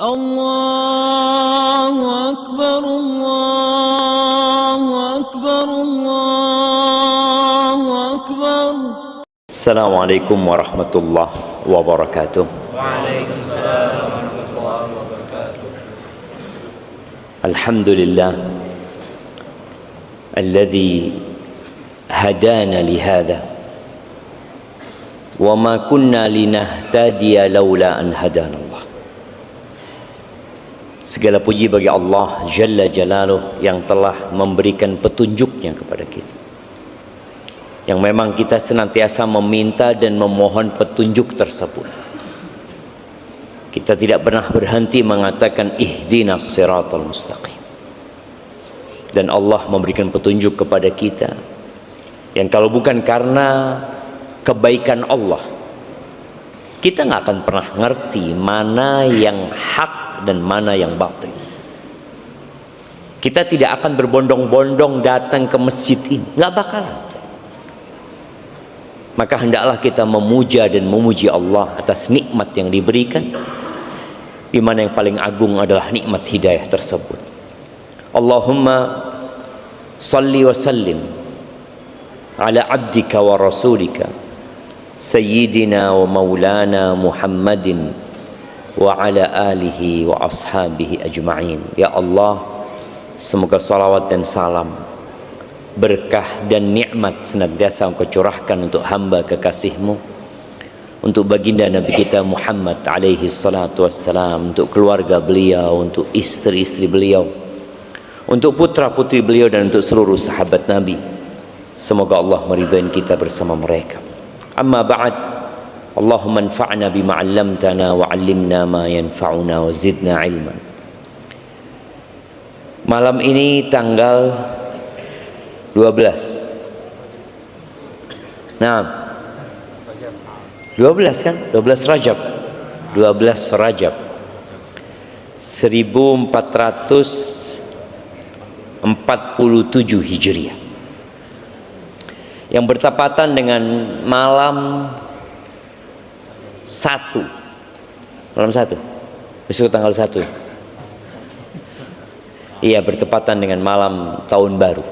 الله أكبر الله أكبر الله أكبر. السلام عليكم ورحمة الله وبركاته. وعليكم السلام ورحمة الله وبركاته. الحمد لله الذي هدانا لهذا وما كنا لنهتدي لولا أن هدانا الله. Segala puji bagi Allah Jalla Jalaluh yang telah memberikan petunjuknya kepada kita, yang memang kita senantiasa meminta dan memohon petunjuk tersebut. Kita tidak pernah berhenti mengatakan ihdinas siratal mustaqim, dan Allah memberikan petunjuk kepada kita yang kalau bukan karena kebaikan Allah, kita nggak akan pernah ngerti mana yang hak dan mana yang batil. Kita tidak akan berbondong-bondong datang ke masjid ini, nggak bakalan. Maka hendaklah kita memuja dan memuji Allah atas nikmat yang diberikan, di mana yang paling agung adalah nikmat hidayah tersebut. Allahumma salli wa sallim ala abdika wa rasulika sayyidina wa maulana Muhammadin wa ala alihi wa ashabihi ajma'in. Ya Allah, semoga salawat dan salam, berkah dan nikmat senantiasa Engkau curahkan untuk hamba kekasih-Mu, untuk baginda Nabi kita Muhammad alaihi salatu wassalam, untuk keluarga beliau, untuk istri-istri beliau, untuk putra-putri beliau, dan untuk seluruh sahabat Nabi. Semoga Allah meridhai kita bersama mereka. Amma ba'd, Allahumma anfa'na bima 'allamtana wa 'allimna ma yanfa'una wa zidna ilman. Malam ini tanggal 12. Nah, 12 kan? 12 Rajab. 12 Rajab 1447 Hijriah, yang bertepatan dengan malam 1, besok tanggal 1. Iya, bertepatan dengan malam tahun baru,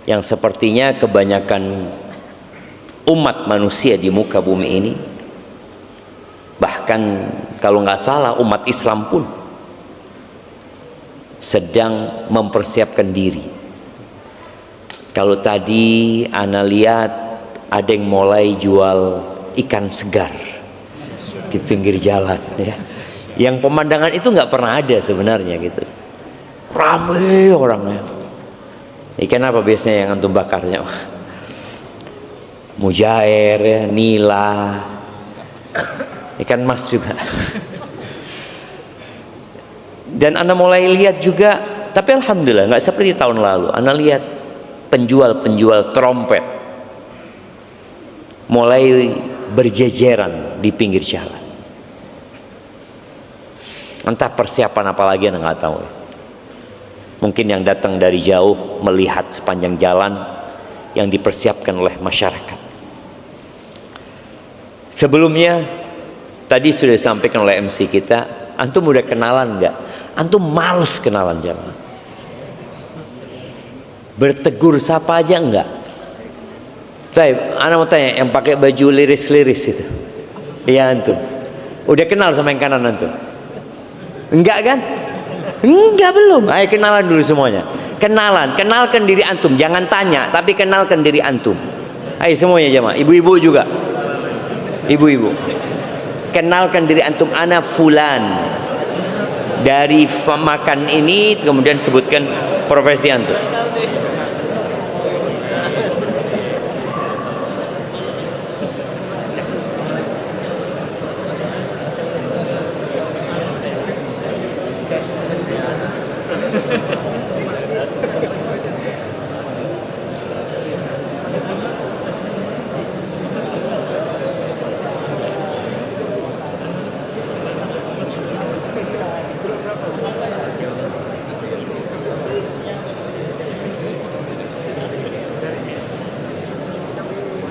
yang sepertinya kebanyakan umat manusia di muka bumi ini, bahkan kalau nggak salah umat Islam pun sedang mempersiapkan diri. Kalau tadi ana lihat ada yang mulai jual ikan segar di pinggir jalan, ya, yang pemandangan itu nggak pernah ada sebenarnya gitu. Ramai orangnya. Ikan apa biasanya yang antum bakarnya? Mujair, ya, nila, ikan mas juga. Dan ana mulai lihat juga, tapi alhamdulillah nggak seperti tahun lalu. Ana lihat penjual-penjual trompet mulai berjejeran di pinggir jalan. Entah persiapan apa lagi, anda nggak tahu ya. Mungkin yang datang dari jauh melihat sepanjang jalan yang dipersiapkan oleh masyarakat. Sebelumnya tadi sudah disampaikan oleh MC kita, antum udah kenalan nggak? Antum males kenalan jamaah. Bertegur sapa aja enggak? Baik, anak mau tanya, yang pakai baju liris-liris itu, iya antum udah kenal sama yang kanan antum? Enggak kan? Enggak, belum. Ayo kenalan dulu semuanya. Kenalkan diri antum, jangan tanya, tapi kenalkan diri antum. Ayo semuanya jemaah, ibu-ibu juga, ibu-ibu, kenalkan diri antum. Ana fulan dari makan ini, kemudian sebutkan profesi antum.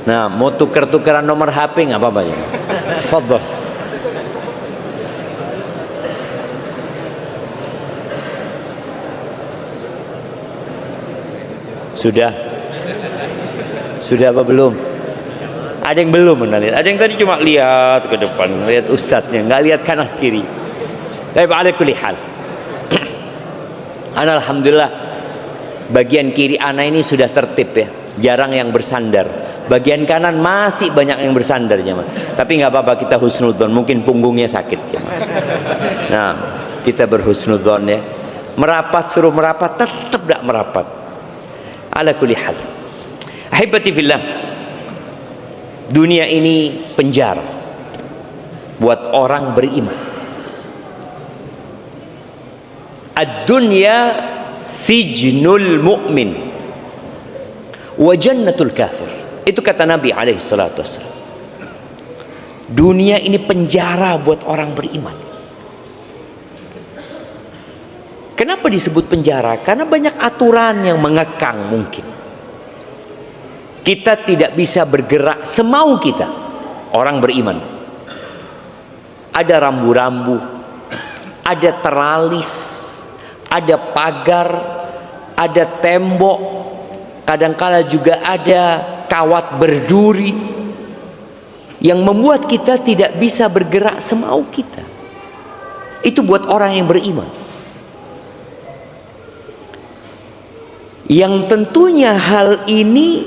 Nah, mau tuker-tukeran nomor HP nggak apa-apa ya. Tafadhol. Sudah? Sudah apa belum? Ada yang belum lihat. Ada yang tadi cuma lihat ke depan, lihat ustadznya, nggak lihat kanan kiri. Tapi ala kulli hal. Ana alhamdulillah bagian kiri ana ini sudah tertib ya, jarang yang bersandar. Bagian kanan masih banyak yang bersandar jemaah. Tapi nggak apa-apa, kita husnudzon, mungkin punggungnya sakit jemaah. Nah, kita berhusnudzon ya. Merapat suruh merapat, tetap tidak merapat. Ala kulli hal. Ahibati fillah, dunia ini penjara buat orang beriman. Ad-dunya sijnul mu'min wa jannatul kafir. Itu kata Nabi alaihi salatu wassalam. Dunia ini penjara buat orang beriman. Kenapa disebut penjara? Karena banyak aturan yang mengekang mungkin. Kita tidak bisa bergerak semau kita, orang beriman. Ada rambu-rambu, ada teralis, ada pagar, ada tembok, kadangkala juga ada kawat berduri yang membuat kita tidak bisa bergerak semau kita. Itu buat orang yang beriman. Yang tentunya hal ini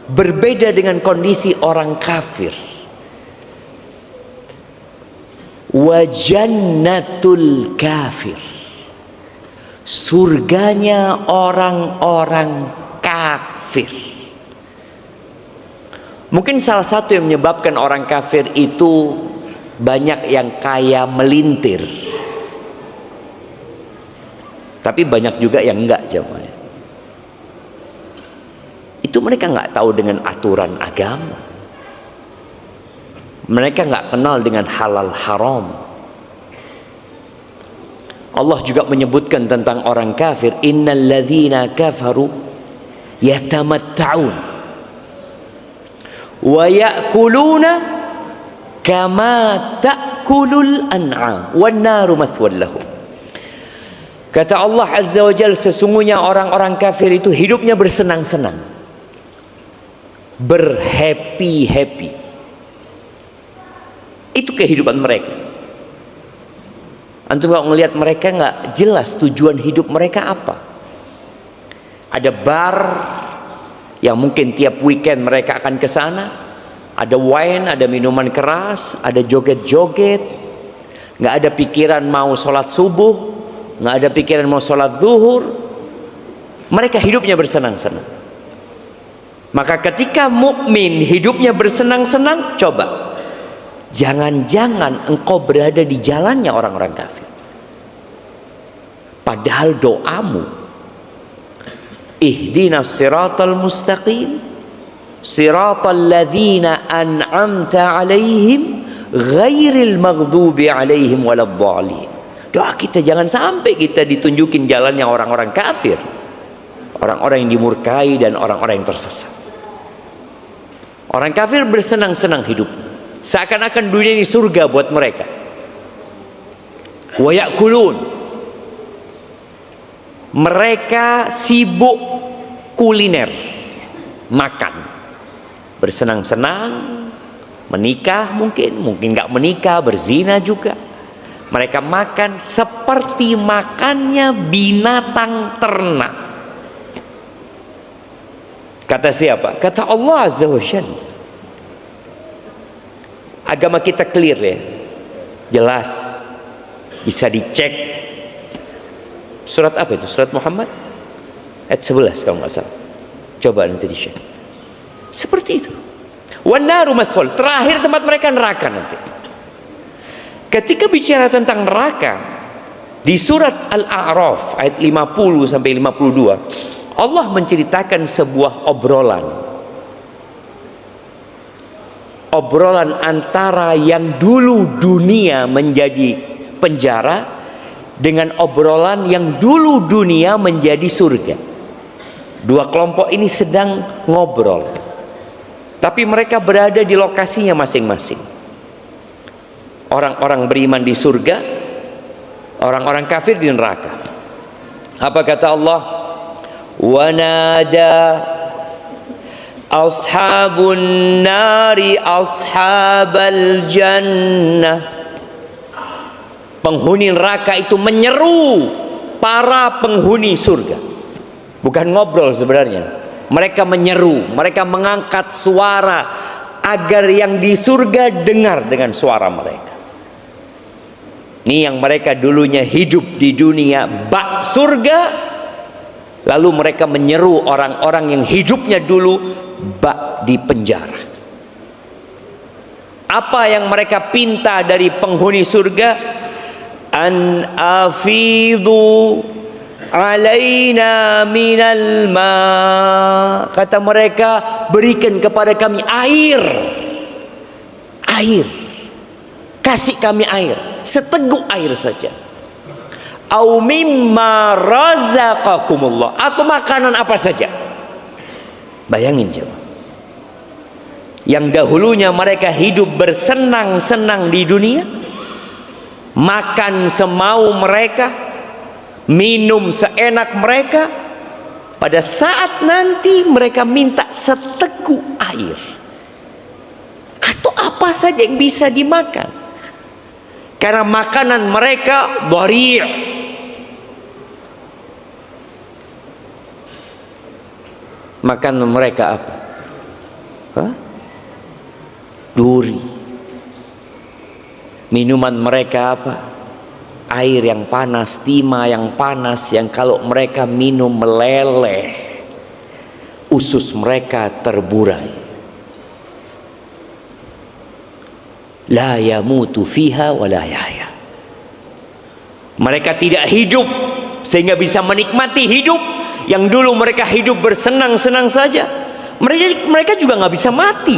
berbeda dengan kondisi orang kafir. Wa jannatul kafir, surganya orang-orang kafir. Mungkin salah satu yang menyebabkan orang kafir itu banyak yang kaya melintir, tapi banyak juga yang enggak jemaah. Itu mereka nggak tahu dengan aturan agama. Mereka nggak kenal dengan halal haram. Allah juga menyebutkan tentang orang kafir, innal ladzina kafaru yatamatta'un wa ya'kuluna kama ta'kulul an'am wan naru mathwal lahum. Kata Allah Azza wa Jalla, sesungguhnya orang-orang kafir itu hidupnya bersenang-senang, berhappy-happy. Itu kehidupan mereka. Antum kalau melihat mereka nggak jelas tujuan hidup mereka apa. Ada bar yang mungkin tiap weekend mereka akan ke sana. Ada wine, ada minuman keras, ada joget-joget. Nggak ada pikiran mau sholat subuh, nggak ada pikiran mau sholat zuhur. Mereka hidupnya bersenang-senang. Maka ketika mukmin hidupnya bersenang-senang, coba jangan-jangan engkau berada di jalannya orang-orang kafir. Padahal doamu, ihdinas siratal mustaqim siratal ladzina an'amta alaihim ghairil maghdubi alaihim waladdallin. Doa kita jangan sampai kita ditunjukin jalannya orang-orang kafir, orang-orang yang dimurkai dan orang-orang yang tersesat. Orang kafir bersenang-senang hidupnya, seakan-akan dunia ini surga buat mereka. Wa ya'kulun, mereka sibuk kuliner, makan, bersenang-senang, menikah mungkin nggak menikah, berzina juga. Mereka makan seperti makannya binatang ternak. Kata siapa? Kata Allah Azza wa Jalla. Agama kita clear ya, jelas, bisa dicek. Surat apa itu? Surat Muhammad ayat 11 kalau nggak salah. Coba nanti dicek. Seperti itu. Wan naru mathwal, terakhir tempat mereka neraka nanti. Ketika bicara tentang neraka di surat Al-A'raf ayat 50 sampai 52, Allah menceritakan sebuah obrolan antara yang dulu dunia menjadi penjara dengan obrolan yang dulu dunia menjadi surga. Dua kelompok ini sedang ngobrol, tapi mereka berada di lokasinya masing-masing. Orang-orang beriman di surga, orang-orang kafir di neraka. Apa kata Allah? wa nada ashabun nari ashabal jannah. Penghuni neraka itu menyeru para penghuni surga. Bukan ngobrol sebenarnya. Mereka menyeru, mereka mengangkat suara agar yang di surga dengar dengan suara mereka. Ini yang mereka dulunya hidup di dunia bak surga, lalu mereka menyeru orang-orang yang hidupnya dulu bak di penjara. Apa yang mereka pinta dari penghuni surga? An afidu alaina minal ma. Kata mereka, berikan kepada kami air. Air. Kasih kami air, seteguk air saja. Au mimma razaqakumullah, atau makanan apa saja. Bayangin coba. Yang dahulunya mereka hidup bersenang-senang di dunia, makan semau mereka, minum seenak mereka, pada saat nanti mereka minta seteguk air atau apa saja yang bisa dimakan. Karena makanan mereka dhari'. Makanan mereka apa? Duri. Minuman mereka apa? Air yang panas, timah yang panas, yang kalau mereka minum meleleh, usus mereka terburai. La yamutu fiha wa la yahya. Mereka tidak hidup sehingga bisa menikmati hidup. Yang dulu mereka hidup bersenang-senang saja, mereka juga nggak bisa mati,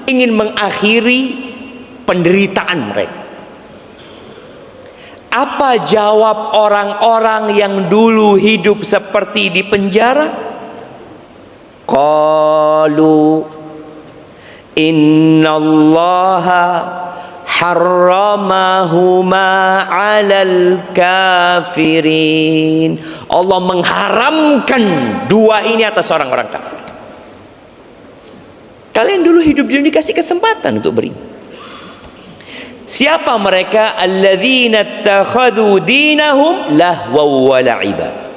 ingin mengakhiri penderitaan mereka. Apa jawab orang-orang yang dulu hidup seperti di penjara? Qalu innallaha harramahuma 'alal kafirin. Allah mengharamkan dua ini atas orang-orang kafir. Kalian dulu hidup di dunia dikasih kesempatan untuk beriman. Siapa mereka? Alladzina ittakhadhu dinahum lahwa wa la'iba.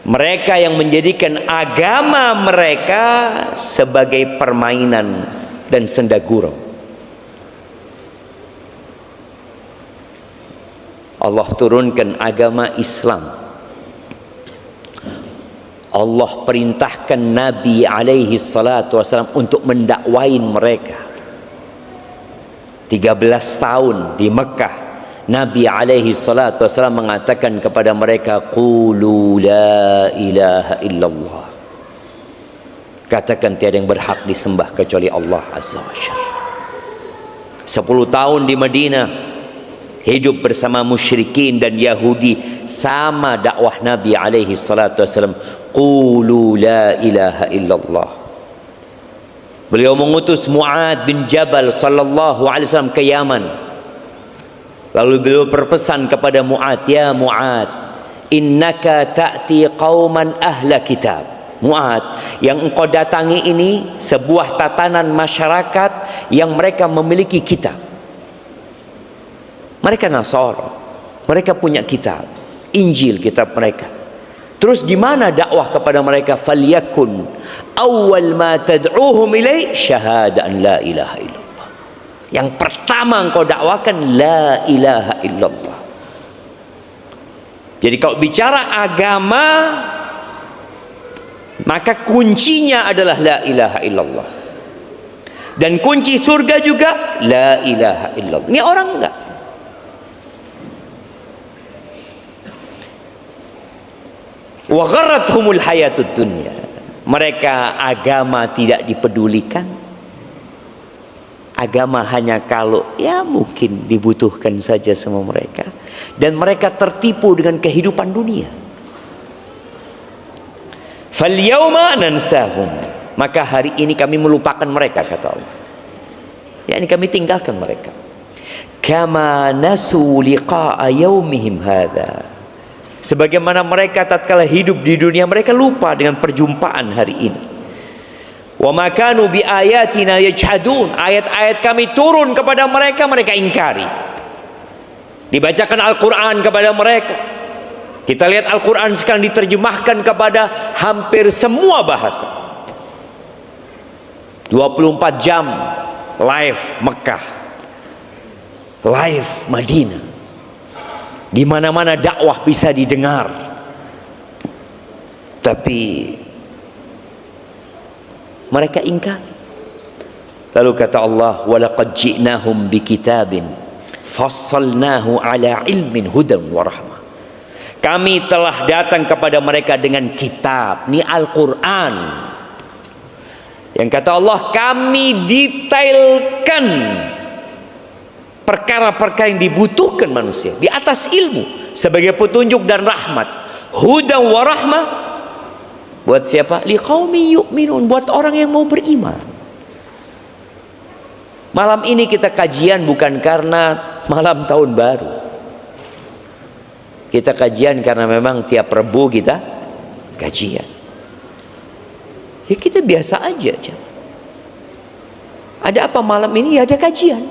Mereka yang menjadikan agama mereka sebagai permainan dan senda gurau. Allah turunkan agama Islam. Allah perintahkan Nabi alaihi salatu wasallam untuk mendakwain mereka. 13 tahun di Mekah, Nabi alaihi salatu wasallam mengatakan kepada mereka, qulu la ilaha illallah. Katakan tiada yang berhak disembah kecuali Allah azza wa jalla. 10 tahun di Madinah, hidup bersama musyrikin dan Yahudi, sama dakwah Nabi alaihi salatu wasallam, qulu la ilaha illallah. Beliau mengutus Mu'ad bin Jabal sallallahu alaihi wasallam ke Yaman. Lalu beliau berpesan kepada Mu'ad, ya Mu'ad, innaka ta'ti qauman ahla kitab. Mu'ad, yang engkau datangi ini sebuah tatanan masyarakat yang mereka memiliki kitab. Mereka Nasara, mereka punya kitab, Injil, kitab mereka. Terus gimana dakwah kepada mereka? Falyakun awwal ma tad'uhum ilai syahada an la ilaha illallah. Yang pertama engkau dakwakan la ilaha illallah. Jadi kalau bicara agama, maka kuncinya adalah la ilaha illallah. Dan kunci surga juga la ilaha illallah. Ini orang enggak? Wa gharrathumul hayatud dunya. Mereka agama tidak dipedulikan. Agama hanya kalau ya mungkin dibutuhkan saja sama mereka. Dan mereka tertipu dengan kehidupan dunia. Fal yauma nansahum. Maka hari ini kami melupakan mereka, kata Allah. Ya, ini kami tinggalkan mereka. Kama nasu liqa'a yaumihim hadza. Sebagaimana mereka tatkala hidup di dunia, mereka lupa dengan perjumpaan hari ini. Wa ma kanu bi ayatina yajhadun. Ayat-ayat kami turun kepada mereka, mereka ingkari. Dibacakan Al-Quran kepada mereka. Kita lihat Al-Quran sekarang diterjemahkan kepada hampir semua bahasa. 24 jam live Mekah, live Madinah. Di mana-mana dakwah bisa didengar. Tapi mereka ingkar. Lalu kata Allah, "Walaqad ji'nahum bikitabin fassalnahu ala ilmin hudan wa rahmah." Kami telah datang kepada mereka dengan kitab, ini Al-Quran. Yang kata Allah, kami detailkan perkara-perkara yang dibutuhkan manusia di atas ilmu sebagai petunjuk dan rahmat. Hudan wa rahmah buat siapa? Liqaumi yu'minun, buat orang yang mau beriman. Malam ini kita kajian bukan karena malam tahun baru. Kita kajian karena memang tiap Rabu kita kajian. Ya kita biasa aja. Ada apa malam ini? Ya ada kajian.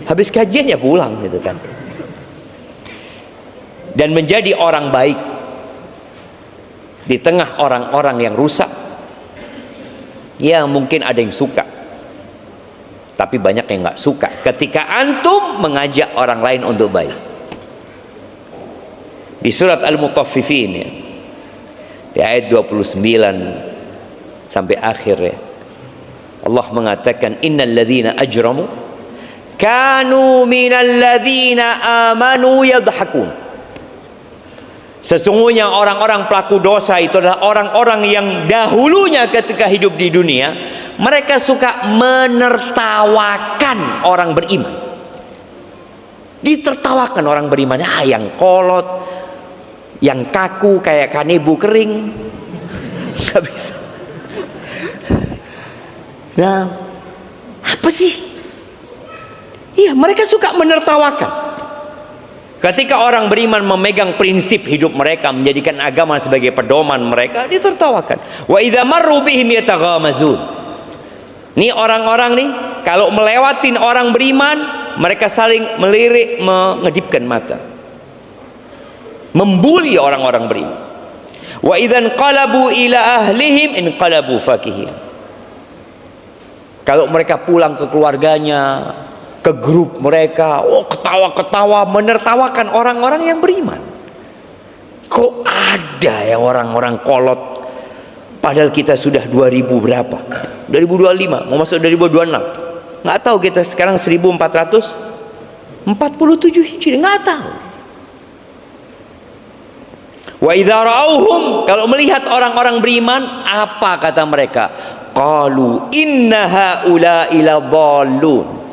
Habis kajian ya pulang gitu kan. Dan menjadi orang baik di tengah orang-orang yang rusak. Ya mungkin ada yang suka, tapi banyak yang nggak suka ketika antum mengajak orang lain untuk baik. Di surat Al-Mutaffifin ya, di ayat 29 sampai akhir ya, Allah mengatakan innal ladzina ajramu kanu minal ladzina amanu yadhakun. Sesungguhnya orang-orang pelaku dosa itu adalah orang-orang yang dahulunya ketika hidup di dunia mereka suka menertawakan orang beriman. Ditertawakan orang beriman, yang kolot, yang kaku kayak kanebo kering, nggak bisa. Nah, apa sih? Iya, mereka suka menertawakan. Ketika orang beriman memegang prinsip hidup mereka, menjadikan agama sebagai pedoman mereka, ditertawakan. Wa idza marru bihim yataghamazun. Nih orang-orang nih, kalau melewatin orang beriman, mereka saling melirik, mengedipkan mata. Membuli orang-orang beriman. Wa idzan qalabu ila ahlihim inqalabu fakihin. Kalau mereka pulang ke keluarganya, ke grup mereka, ketawa-ketawa, menertawakan orang-orang yang beriman. Kok ada yang orang-orang kolot, padahal kita sudah 2000 berapa? 2025, mau masuk 2026. Nggak tahu kita sekarang 1447 Hijriah, nggak tahu. Wa idza ra'auhum, kalau melihat orang-orang beriman, apa kata mereka? Qalu inna haula'i ladallun.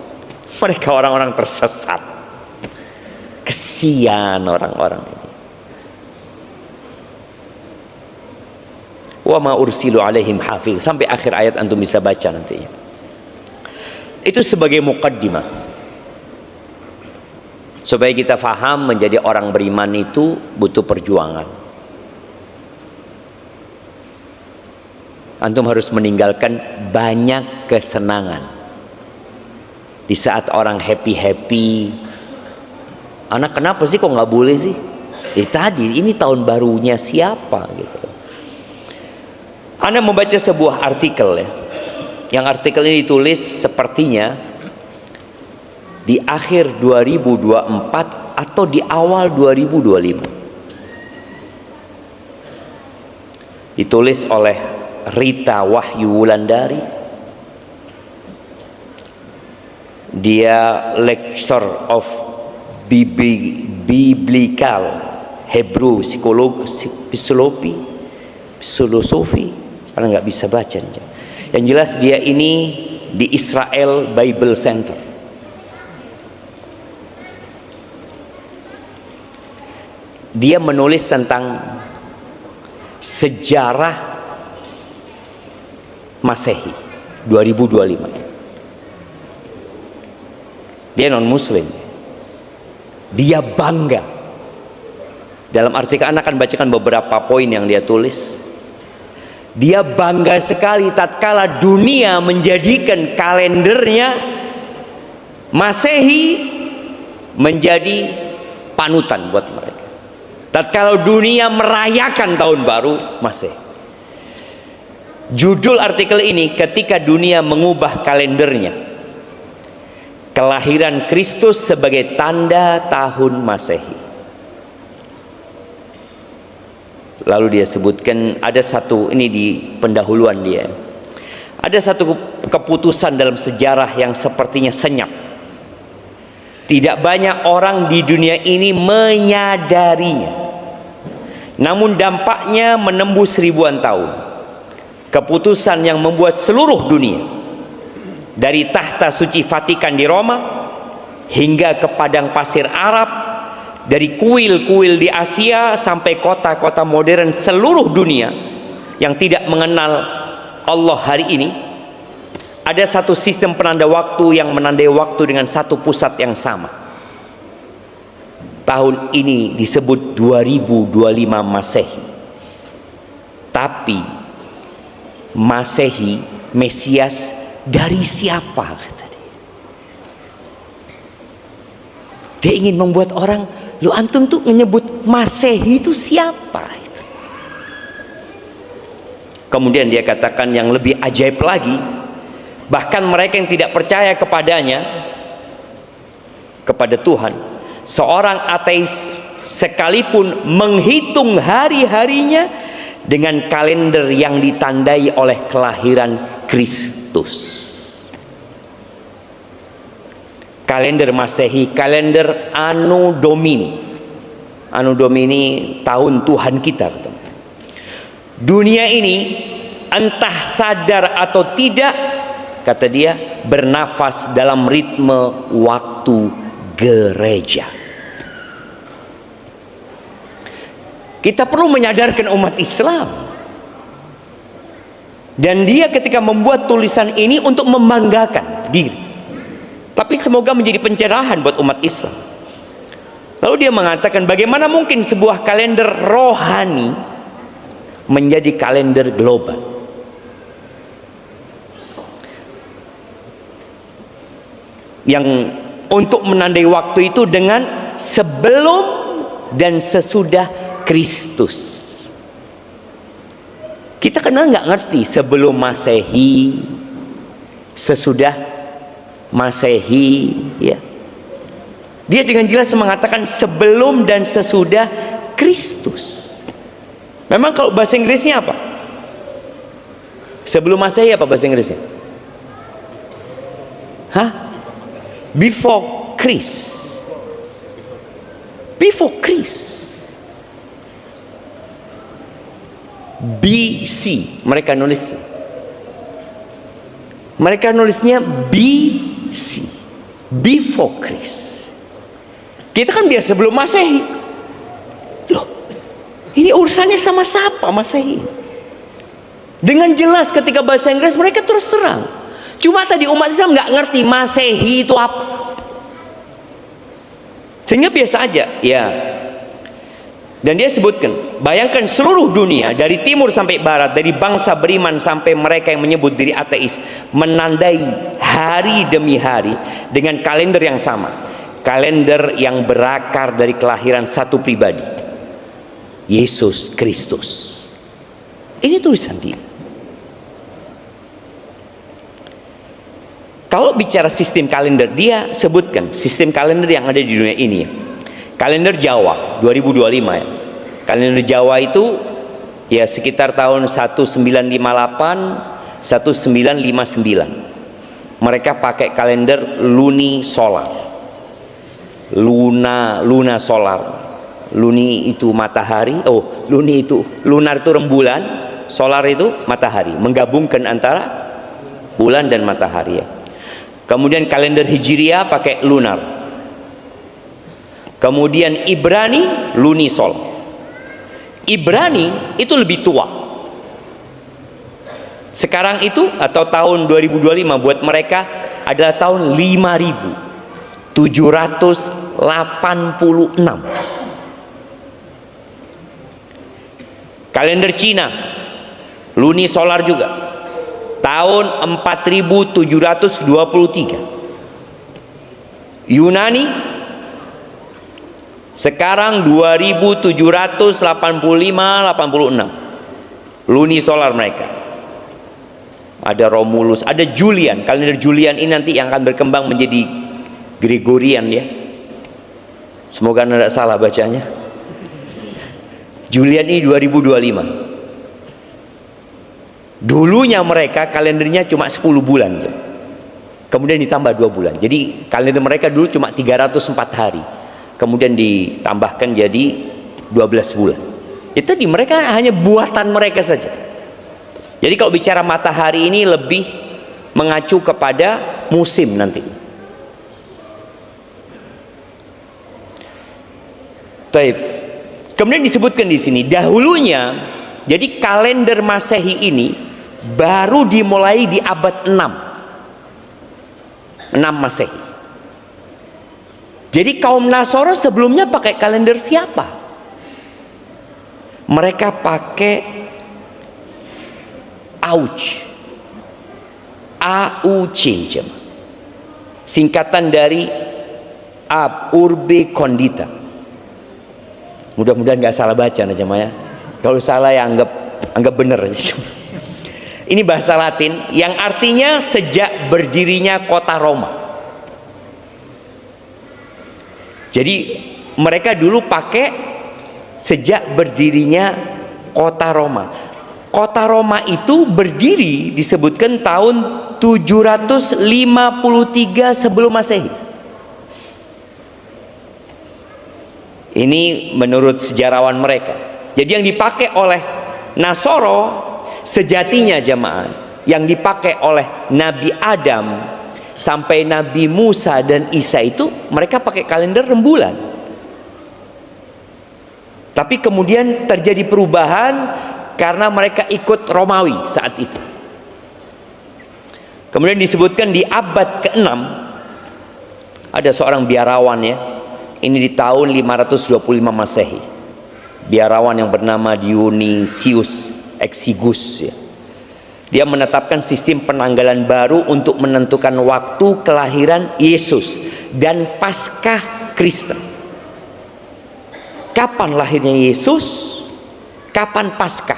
Mereka orang-orang tersesat. Kesian orang-orang ini. Wa ma ursilu alaihim hafiz, sampai akhir ayat antum bisa baca nantinya. Itu sebagai muqaddimah supaya kita faham menjadi orang beriman itu butuh perjuangan. Antum harus meninggalkan banyak kesenangan. Di saat orang happy-happy, anak kenapa sih kok nggak boleh sih? Tadi ini tahun barunya siapa gitu. Anda membaca sebuah artikel ya, yang artikel ini ditulis sepertinya di akhir 2024 atau di awal 2025. Ditulis oleh Rita Wahyu Wulandari. Dia lecturer of biblical Hebrew filosofi, karena nggak bisa baca. Yang jelas dia ini di Israel Bible Center. Dia menulis tentang sejarah Masehi 2025. Dia non muslim. Dia bangga Dalam artikel anak akan bacakan beberapa poin yang dia tulis. Dia bangga sekali tatkala dunia menjadikan kalendernya Masehi menjadi panutan buat mereka. Tatkala dunia merayakan tahun baru Masehi. Judul artikel ini, ketika dunia mengubah kalendernya, kelahiran Kristus sebagai tanda tahun Masehi. Lalu dia sebutkan ada satu, ini di pendahuluan dia, ada satu keputusan dalam sejarah yang sepertinya senyap. Tidak banyak orang di dunia ini menyadarinya, namun dampaknya menembus ribuan tahun. Keputusan yang membuat seluruh dunia, dari tahta suci Vatikan di Roma hingga ke padang pasir Arab, dari kuil-kuil di Asia sampai kota-kota modern seluruh dunia yang tidak mengenal Allah hari ini, ada satu sistem penanda waktu yang menandai waktu dengan satu pusat yang sama. Tahun ini disebut 2025 Masehi. Tapi Masehi, Mesias dari siapa, kata dia. Dia ingin membuat orang, lu antum tuh menyebut Masehi itu siapa itu. Kemudian dia katakan yang lebih ajaib lagi, bahkan mereka yang tidak percaya kepadanya, kepada Tuhan, seorang ateis sekalipun menghitung hari-harinya dengan kalender yang ditandai oleh kelahiran Kristus. Kalender Masehi, kalender Anno Domini. Anno Domini tahun Tuhan kita. Dunia ini entah sadar atau tidak, kata dia, bernafas dalam ritme waktu gereja. Kita perlu menyadarkan umat Islam. Dan dia ketika membuat tulisan ini untuk membanggakan diri, tapi semoga menjadi pencerahan buat umat Islam. Lalu dia mengatakan, bagaimana mungkin sebuah kalender rohani menjadi kalender global? Yang untuk menandai waktu itu dengan sebelum dan sesudah Kristus. Kita kenal nggak ngerti sebelum Masehi, sesudah Masehi, ya. Dia dengan jelas mengatakan sebelum dan sesudah Kristus. Memang kalau bahasa Inggrisnya apa? Sebelum Masehi apa bahasa Inggrisnya? Hah? Before Christ. Before Christ. BC mereka nulis. Mereka nulisnya BC, before Christ. Kita kan biasa sebelum Masehi. Loh, ini urusannya sama siapa Masehi? Dengan jelas ketika bahasa Inggris mereka terus terang. Cuma tadi umat Islam nggak ngerti Masehi itu apa. Sehingga biasa aja, ya. Dan dia sebutkan, bayangkan seluruh dunia dari timur sampai barat, dari bangsa beriman sampai mereka yang menyebut diri ateis, menandai hari demi hari dengan kalender yang sama. Kalender yang berakar dari kelahiran satu pribadi, Yesus Kristus. Ini tulisan dia. Kalau bicara sistem kalender, dia sebutkan sistem kalender yang ada di dunia ini. Kalender Jawa 2025 ya. Kalender Jawa itu ya sekitar tahun 1958 1959. Mereka pakai kalender luni solar. Luna solar. Luni itu matahari, luni itu lunar itu rembulan, solar itu matahari, menggabungkan antara bulan dan matahari ya. Kemudian kalender Hijriah pakai lunar. Kemudian Ibrani lunisol. Ibrani itu lebih tua. Sekarang itu atau tahun 2025 buat mereka adalah tahun 5786. Kalender Cina, lunisolar juga, tahun 4723. Yunani sekarang 2785-86 lunisolar mereka. Ada Romulus, ada Julian. Kalender Julian ini nanti yang akan berkembang menjadi Gregorian ya. Semoga tidak salah bacanya. Julian ini 2025. Dulunya mereka kalendernya cuma 10 bulan. Kemudian ditambah 2 bulan. Jadi kalender mereka dulu cuma 304 hari. Kemudian ditambahkan jadi 12 bulan. Itu tadi mereka hanya buatan mereka saja. Jadi kalau bicara matahari ini lebih mengacu kepada musim nanti. Taib. Kemudian disebutkan di sini dahulunya, jadi kalender Masehi ini baru dimulai di abad 6 Masehi. Jadi kaum Nasoro sebelumnya pakai kalender siapa? Mereka pakai AUC, singkatan dari Ab Urbe Condita. Mudah-mudahan nggak salah baca aja ya. Kalau salah ya anggap benar. Ini bahasa Latin yang artinya sejak berdirinya kota Roma. Jadi mereka dulu pakai sejak berdirinya kota Roma. Kota Roma itu berdiri disebutkan tahun 753 sebelum Masehi. Ini menurut sejarawan mereka. Jadi yang dipakai oleh Nasoro sejatinya jamaah, yang dipakai oleh Nabi Adam sampai Nabi Musa dan Isa itu mereka pakai kalender rembulan. Tapi kemudian terjadi perubahan karena mereka ikut Romawi saat itu. Kemudian disebutkan di abad ke-6 ada seorang biarawan ya. Ini di tahun 525 Masehi. Biarawan yang bernama Dionysius Exiguus ya. Dia menetapkan sistem penanggalan baru untuk menentukan waktu kelahiran Yesus dan Paskah Kristen. Kapan lahirnya Yesus? Kapan Paskah?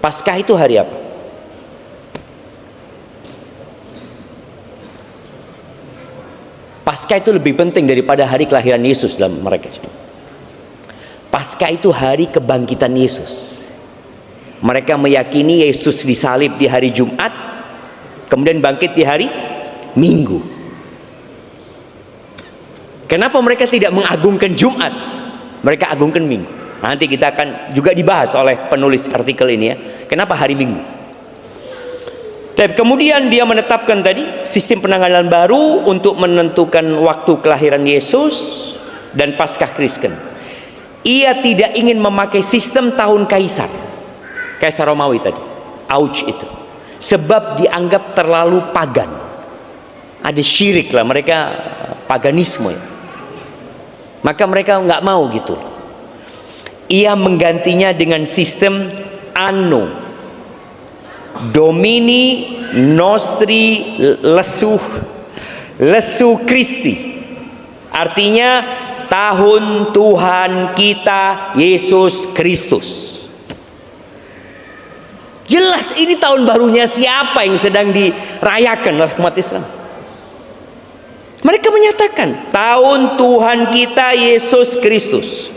Paskah itu hari apa? Paskah itu lebih penting daripada hari kelahiran Yesus dalam mereka. Paskah itu hari kebangkitan Yesus. Mereka meyakini Yesus disalib di hari Jumat, kemudian bangkit di hari Minggu. Kenapa mereka tidak mengagungkan Jumat? Mereka agungkan Minggu. Nanti kita akan juga dibahas oleh penulis artikel ini ya. Kenapa hari Minggu? Dan kemudian dia menetapkan tadi sistem penanggalan baru untuk menentukan waktu kelahiran Yesus dan Paskah Kristen. Ia tidak ingin memakai sistem tahun Kaisar Romawi tadi, Auch itu, sebab dianggap terlalu pagan. Ada syirik lah, mereka paganisme ya. Maka mereka nggak mau gitu. Ia menggantinya dengan sistem Anno Domini Nostri Lesu Christi, artinya tahun Tuhan kita Yesus Kristus. Jelas ini tahun barunya siapa yang sedang dirayakan oleh umat Islam. Mereka menyatakan tahun Tuhan kita Yesus Kristus.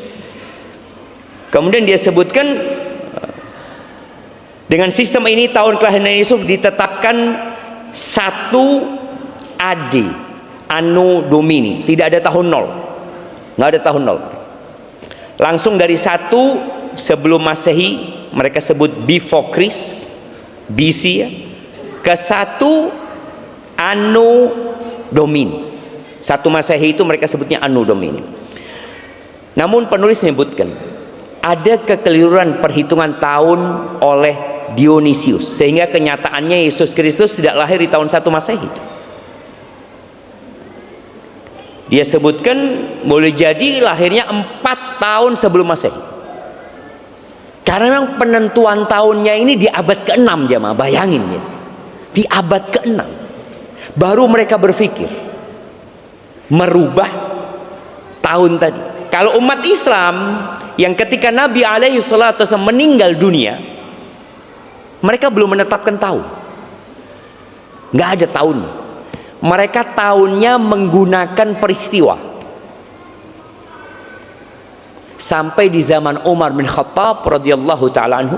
Kemudian dia sebutkan dengan sistem ini tahun kelahiran Yesus ditetapkan 1 AD, Anno Domini, tidak ada tahun 0, nggak ada tahun 0. Langsung dari 1 sebelum Masehi, mereka sebut before Christ, BC ya, ke 1 Anno Domini. 1 Masehi itu mereka sebutnya Anno Domini. Namun penulis menyebutkan ada kekeliruan perhitungan tahun oleh Dionysius, sehingga kenyataannya Yesus Kristus tidak lahir di tahun 1 Masehi. Dia sebutkan boleh jadi lahirnya 4 tahun sebelum Masehi. Karena memang penentuan tahunnya ini di abad ke-6 jemaah, bayangin ya. Di abad ke-6 baru mereka berpikir merubah tahun tadi. Kalau umat Islam yang ketika Nabi alaihi salatu wasallam meninggal dunia, mereka belum menetapkan tahun. Nggak ada tahun. Mereka tahunnya menggunakan peristiwa. Sampai di zaman Umar bin Khattab radhiyallahu taala anhu,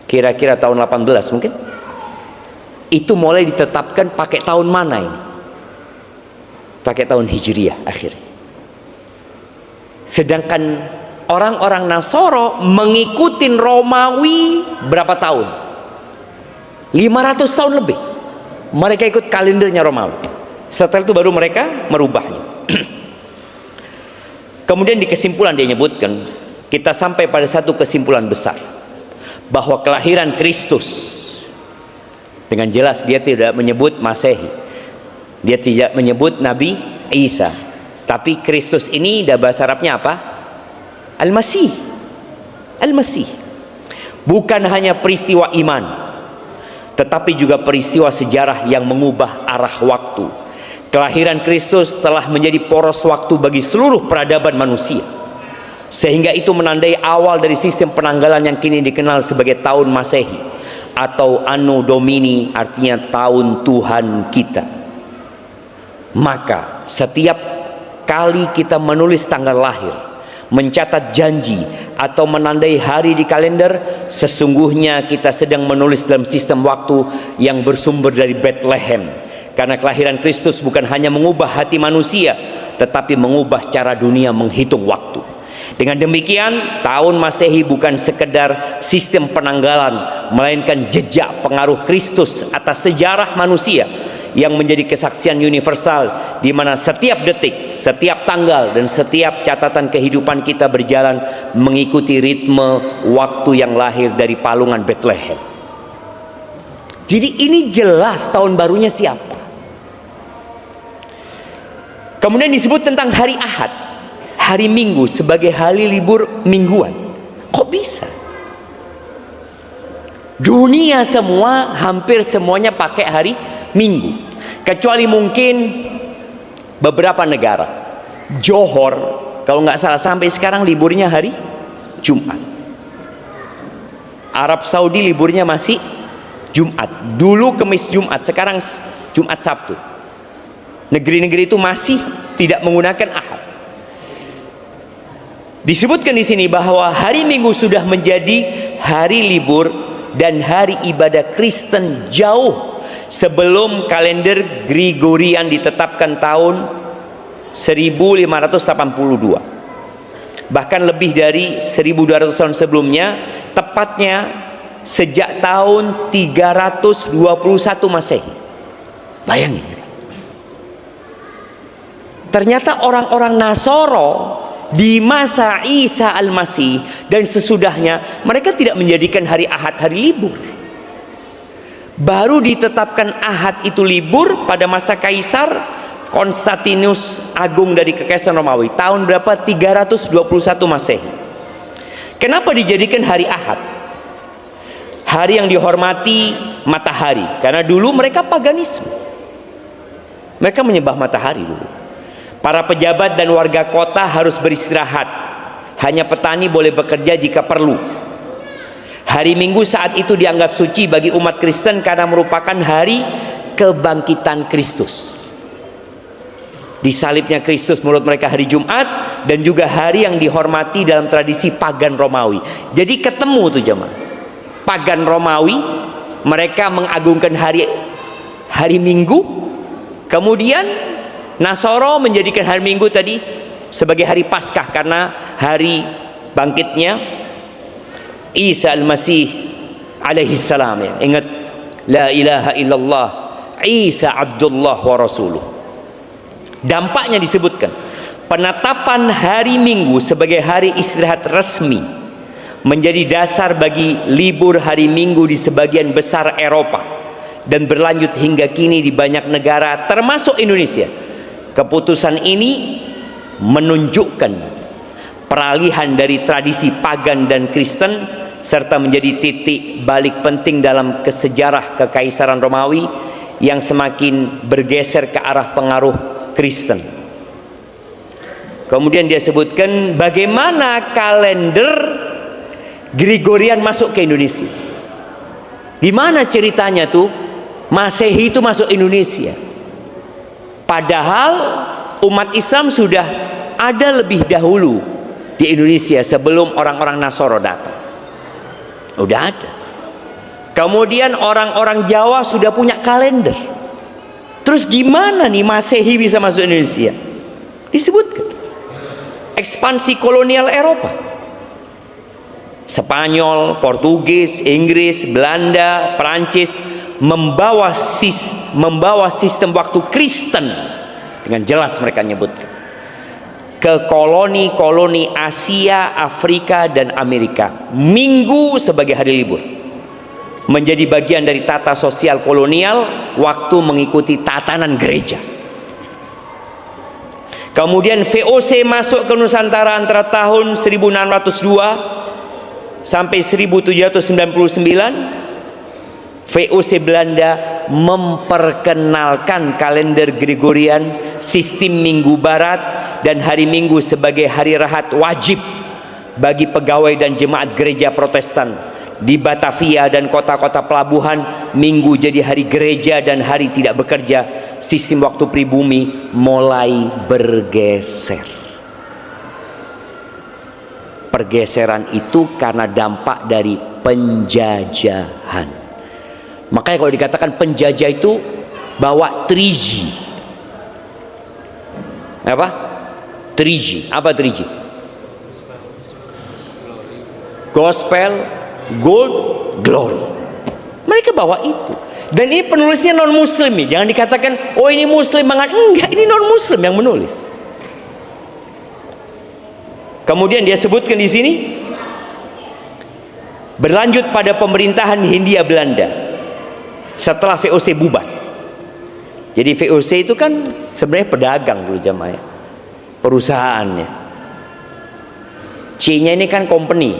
kira-kira tahun 18 mungkin, itu mulai ditetapkan pakai tahun mana ini? Pakai tahun Hijriyah akhirnya. Sedangkan orang-orang Nasoro mengikuti Romawi berapa tahun? 500 tahun lebih. Mereka ikut kalendernya Romawi. Setelah itu baru mereka merubahnya. Kemudian di kesimpulan dia menyebutkan, kita sampai pada satu kesimpulan besar, bahwa kelahiran Kristus, dengan jelas dia tidak menyebut Masehi, dia tidak menyebut Nabi Isa, tapi Kristus ini dah bahasa Arabnya apa? Al-Masih. Al-Masih bukan hanya peristiwa iman, tetapi juga peristiwa sejarah yang mengubah arah waktu. Kelahiran Kristus telah menjadi poros waktu bagi seluruh peradaban manusia, sehingga itu menandai awal dari sistem penanggalan yang kini dikenal sebagai tahun Masehi atau Anno Domini, artinya tahun Tuhan kita. Maka setiap kali kita menulis tanggal lahir, mencatat janji, atau menandai hari di kalender, sesungguhnya kita sedang menulis dalam sistem waktu yang bersumber dari Bethlehem. Karena kelahiran Kristus bukan hanya mengubah hati manusia, tetapi mengubah cara dunia menghitung waktu. Dengan demikian, tahun Masehi bukan sekedar sistem penanggalan, melainkan jejak pengaruh Kristus atas sejarah manusia yang menjadi kesaksian universal, di mana setiap detik, setiap tanggal, dan setiap catatan kehidupan kita berjalan mengikuti ritme waktu yang lahir dari palungan Bethlehem. Jadi ini jelas tahun barunya siapa. Kemudian disebut tentang hari Ahad, hari Minggu, sebagai hari libur mingguan. Kok bisa? Dunia semua, hampir semuanya pakai hari Minggu, kecuali mungkin beberapa negara. Johor, kalau nggak salah sampai sekarang liburnya hari Jumat. Arab Saudi liburnya masih Jumat. Dulu Kamis Jumat, sekarang Jumat Sabtu. Negeri-negeri itu masih tidak menggunakan Ahad. Disebutkan di sini bahwa hari Minggu sudah menjadi hari libur dan hari ibadah Kristen jauh sebelum kalender Gregorian ditetapkan tahun 1582. Bahkan lebih dari 1200 tahun sebelumnya, tepatnya sejak tahun 321 Masehi. Bayangin. Ternyata orang-orang Nasoro di masa Isa Al-Masih dan sesudahnya, mereka tidak menjadikan hari Ahad hari libur. Baru ditetapkan Ahad itu libur pada masa Kaisar Konstantinus Agung dari Kekaisaran Romawi tahun berapa? 321 Masehi. Kenapa dijadikan hari Ahad? Hari yang dihormati matahari, karena dulu mereka paganisme. Mereka menyembah matahari dulu. Para pejabat dan warga kota harus beristirahat. Hanya petani boleh bekerja jika perlu. Hari Minggu saat itu dianggap suci bagi umat Kristen karena merupakan hari kebangkitan Kristus. Disalibnya Kristus menurut mereka hari Jumat, dan juga hari yang dihormati dalam tradisi pagan Romawi. Jadi ketemu tuh jemaah. Pagan Romawi, mereka mengagungkan hari Minggu. Kemudian Nasoro menjadikan hari Minggu tadi sebagai hari Paskah karena hari bangkitnya Isa Al-Masih alaihi salam. Ya. Ingat, la ilaha illallah Isa Abdullah wa Rasuluh. Dampaknya disebutkan penetapan hari Minggu sebagai hari istirahat resmi menjadi dasar bagi libur hari Minggu di sebagian besar Eropa dan berlanjut hingga kini di banyak negara termasuk Indonesia. Keputusan ini menunjukkan peralihan dari tradisi pagan dan Kristen, serta menjadi titik balik penting dalam sejarah Kekaisaran Romawi yang semakin bergeser ke arah pengaruh Kristen. Kemudian dia sebutkan bagaimana kalender Gregorian masuk ke Indonesia. Gimana ceritanya tuh Masehi itu masuk Indonesia, padahal umat Islam sudah ada lebih dahulu di Indonesia sebelum orang-orang Nasoro datang. Udah ada. Kemudian orang-orang Jawa sudah punya kalender. Terus gimana nih Masehi bisa masuk Indonesia? Disebutkan ekspansi kolonial Eropa, Spanyol, Portugis, Inggris, Belanda, Perancis membawa sistem waktu Kristen, dengan jelas mereka nyebutkan, ke koloni-koloni Asia, Afrika, dan Amerika. Minggu sebagai hari libur menjadi bagian dari tata sosial kolonial, waktu mengikuti tatanan gereja. Kemudian VOC masuk ke Nusantara antara tahun 1602 sampai 1799. VOC Belanda memperkenalkan kalender Gregorian, sistem minggu barat, dan hari Minggu sebagai hari rahat wajib bagi pegawai dan jemaat gereja Protestan. Di Batavia dan kota-kota pelabuhan, Minggu jadi hari gereja dan hari tidak bekerja. Sistem waktu pribumi mulai bergeser. Pergeseran itu karena dampak dari penjajahan. Makanya kalau dikatakan penjajah itu bawa 3G. Apa? 3G. Apa 3G? Gospel, Gold, Glory. Mereka bawa itu. Dan ini penulisnya non muslim nih. Jangan dikatakan oh ini muslim banget. Enggak, ini non muslim yang menulis. Kemudian dia sebutkan di sini, berlanjut pada pemerintahan Hindia Belanda setelah VOC bubar. Jadi VOC itu kan sebenarnya pedagang dulu jamaah, perusahaannya. C-nya ini kan company,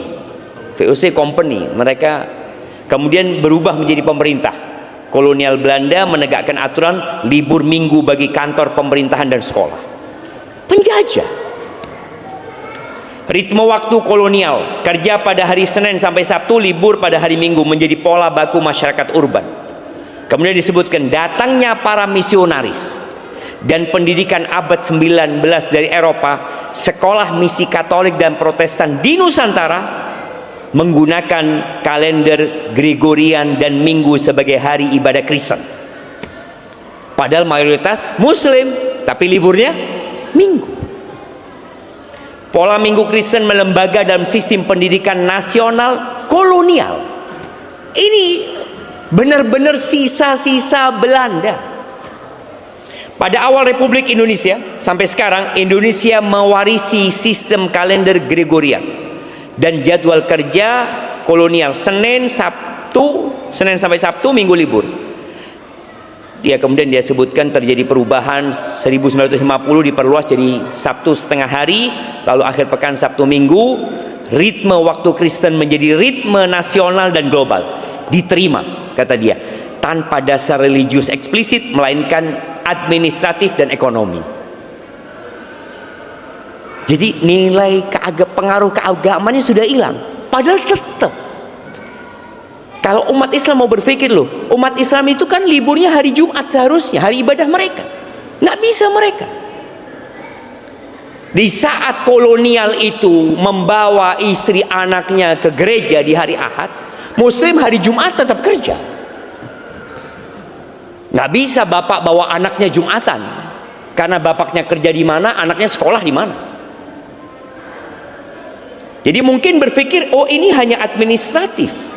VOC company. Mereka kemudian berubah menjadi pemerintah. Kolonial Belanda menegakkan aturan libur minggu bagi kantor pemerintahan dan sekolah. Penjajah. Ritme waktu kolonial, kerja pada hari Senin sampai Sabtu, libur pada hari Minggu, menjadi pola baku masyarakat urban. Kemudian disebutkan datangnya para misionaris dan pendidikan abad 19 dari Eropa. Sekolah misi Katolik dan Protestan di Nusantara menggunakan kalender Gregorian dan Minggu sebagai hari ibadah Kristen. Padahal mayoritas Muslim, tapi liburnya Minggu. Pola Minggu Kristen melembaga dalam sistem pendidikan nasional kolonial. Ini benar-benar sisa-sisa Belanda. Pada awal Republik Indonesia sampai sekarang, Indonesia mewarisi sistem kalender Gregorian dan jadwal kerja kolonial Senin sampai Sabtu, Minggu libur. Kemudian dia sebutkan terjadi perubahan 1950 diperluas jadi Sabtu setengah hari, lalu akhir pekan Sabtu Minggu. Ritme waktu Kristen menjadi ritme nasional dan global. Diterima, kata dia, tanpa dasar religius eksplisit, melainkan administratif dan ekonomi. Jadi nilai pengaruh keagamaannya sudah hilang. Padahal tetap, kalau umat Islam mau berpikir, loh, umat Islam itu kan liburnya hari Jumat seharusnya, hari ibadah mereka. Nggak bisa mereka. Di saat kolonial itu membawa istri anaknya ke gereja di hari Ahad, Muslim hari Jumat tetap kerja. Nggak bisa bapak bawa anaknya Jumatan, karena bapaknya kerja di mana, anaknya sekolah di mana. Jadi mungkin berpikir, oh ini hanya administratif.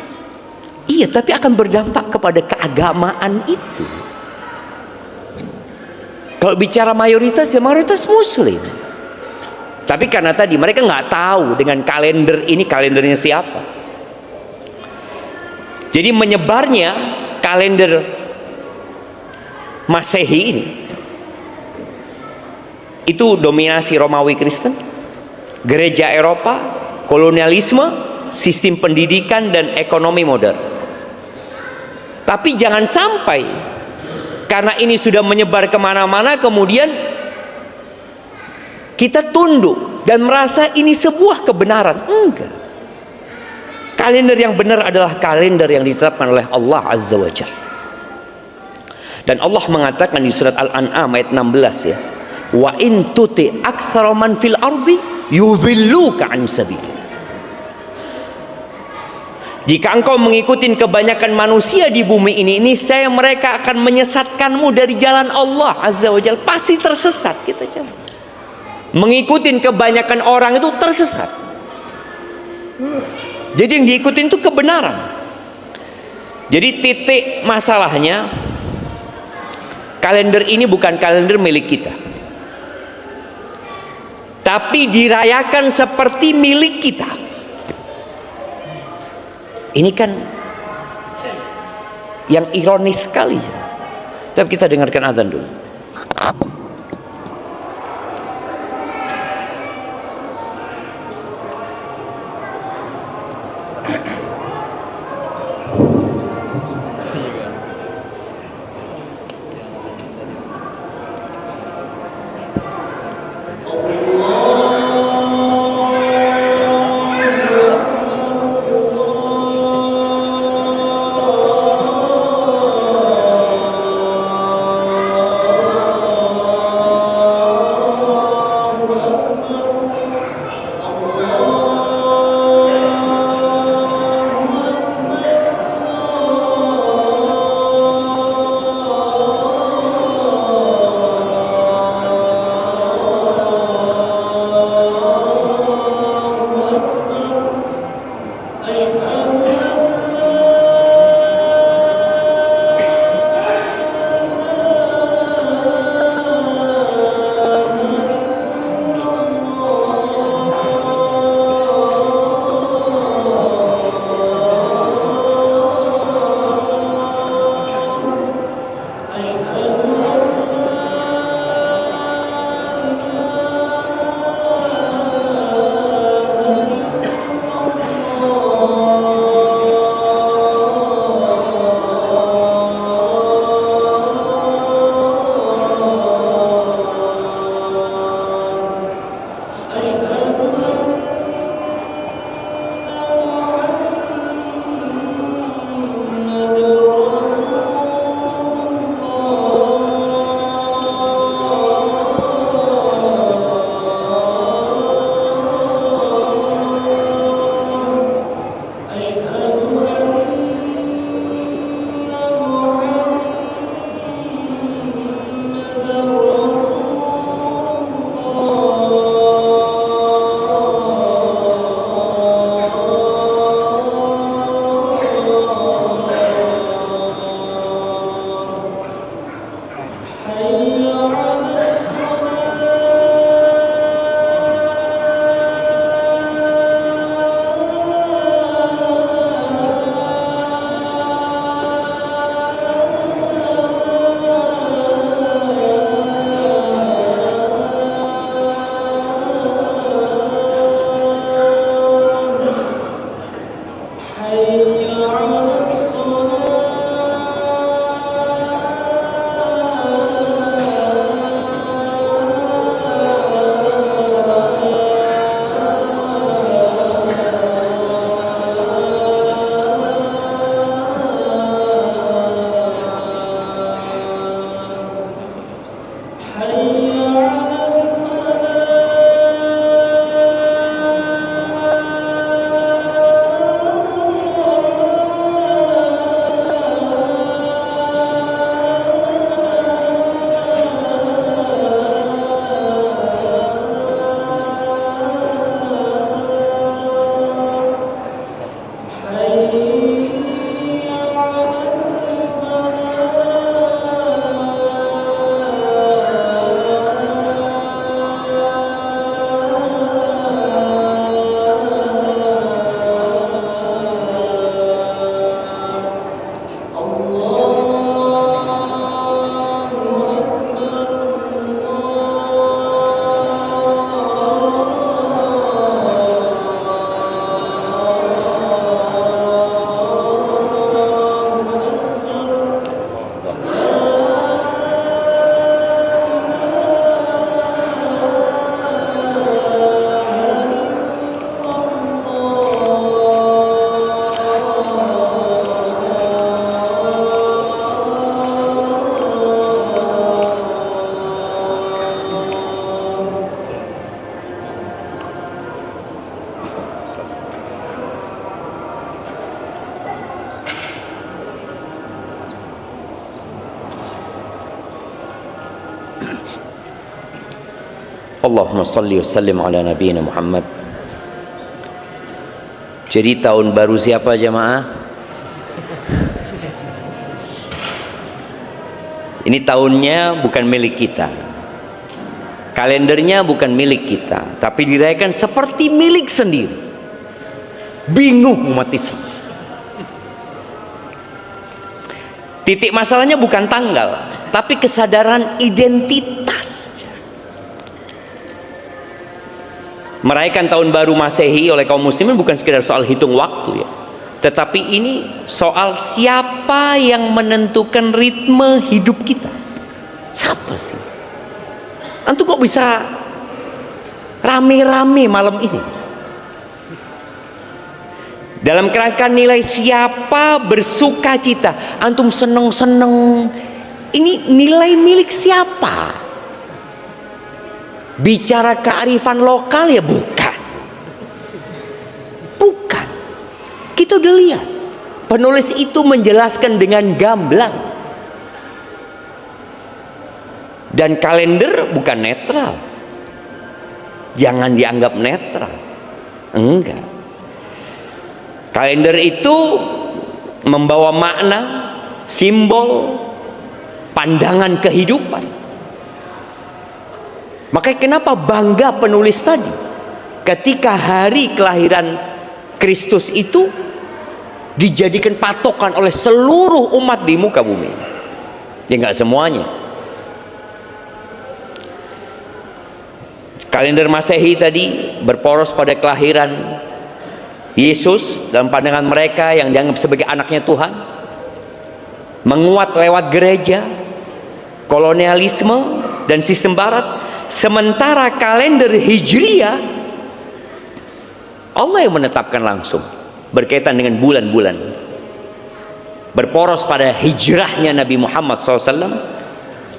Iya, tapi akan berdampak kepada keagamaan itu. Kalau bicara mayoritas, ya mayoritas Muslim. Tapi karena tadi mereka nggak tahu dengan kalender ini, kalendernya siapa. Jadi menyebarnya kalender Masehi ini, itu dominasi Romawi Kristen. gereja Eropa, kolonialisme, sistem pendidikan dan ekonomi modern. Tapi jangan sampai karena ini sudah menyebar kemana-mana kemudian kita tunduk dan merasa ini sebuah kebenaran. Enggak. Kalender yang benar adalah kalender yang ditetapkan oleh Allah Azza wa Jalla. Dan Allah mengatakan di surat Al-An'am ayat 16 ya, wa in tuti aktsara man fil ardi yudhilluka an sabil. Jika engkau mengikuti kebanyakan manusia di bumi ini saya mereka akan menyesatkanmu dari jalan Allah Azza wa Jalla. Pasti tersesat kita jangan. Mengikuti kebanyakan orang itu tersesat. Jadi yang diikutin itu kebenaran. Jadi titik masalahnya, kalender ini bukan kalender milik kita, tapi dirayakan seperti milik kita. Ini kan yang ironis sekali. Tapi kita dengarkan azan dulu. Allahumma salli wa sallim ala nabiyina Muhammad. Jadi tahun baru siapa jamaah? Ini tahunnya bukan milik kita, kalendernya bukan milik kita, tapi dirayakan seperti milik sendiri. Bingung umat Islam. Titik masalahnya bukan tanggal, tapi kesadaran identitas. Merayakan tahun baru Masehi oleh kaum muslimin bukan sekedar soal hitung waktu ya, tetapi ini soal siapa yang menentukan ritme hidup kita. Siapa sih? Antum kok bisa rame-rame malam ini? Dalam kerangka nilai siapa bersuka cita, antum seneng-seneng, ini nilai milik siapa? Bicara kearifan lokal ya bukan. Bukan. Kita udah lihat penulis itu menjelaskan dengan gamblang. Dan kalender bukan netral. Jangan dianggap netral. Enggak. Kalender itu membawa makna, simbol, pandangan kehidupan. Makanya kenapa bangga penulis tadi ketika hari kelahiran Kristus itu dijadikan patokan oleh seluruh umat di muka bumi. Ya nggak semuanya. Kalender Masehi tadi berporos pada kelahiran Yesus dalam pandangan mereka yang dianggap sebagai anaknya Tuhan, menguat lewat gereja, kolonialisme dan sistem barat. Sementara kalender Hijriah Allah yang menetapkan langsung berkaitan dengan bulan-bulan, berporos pada hijrahnya Nabi Muhammad SAW,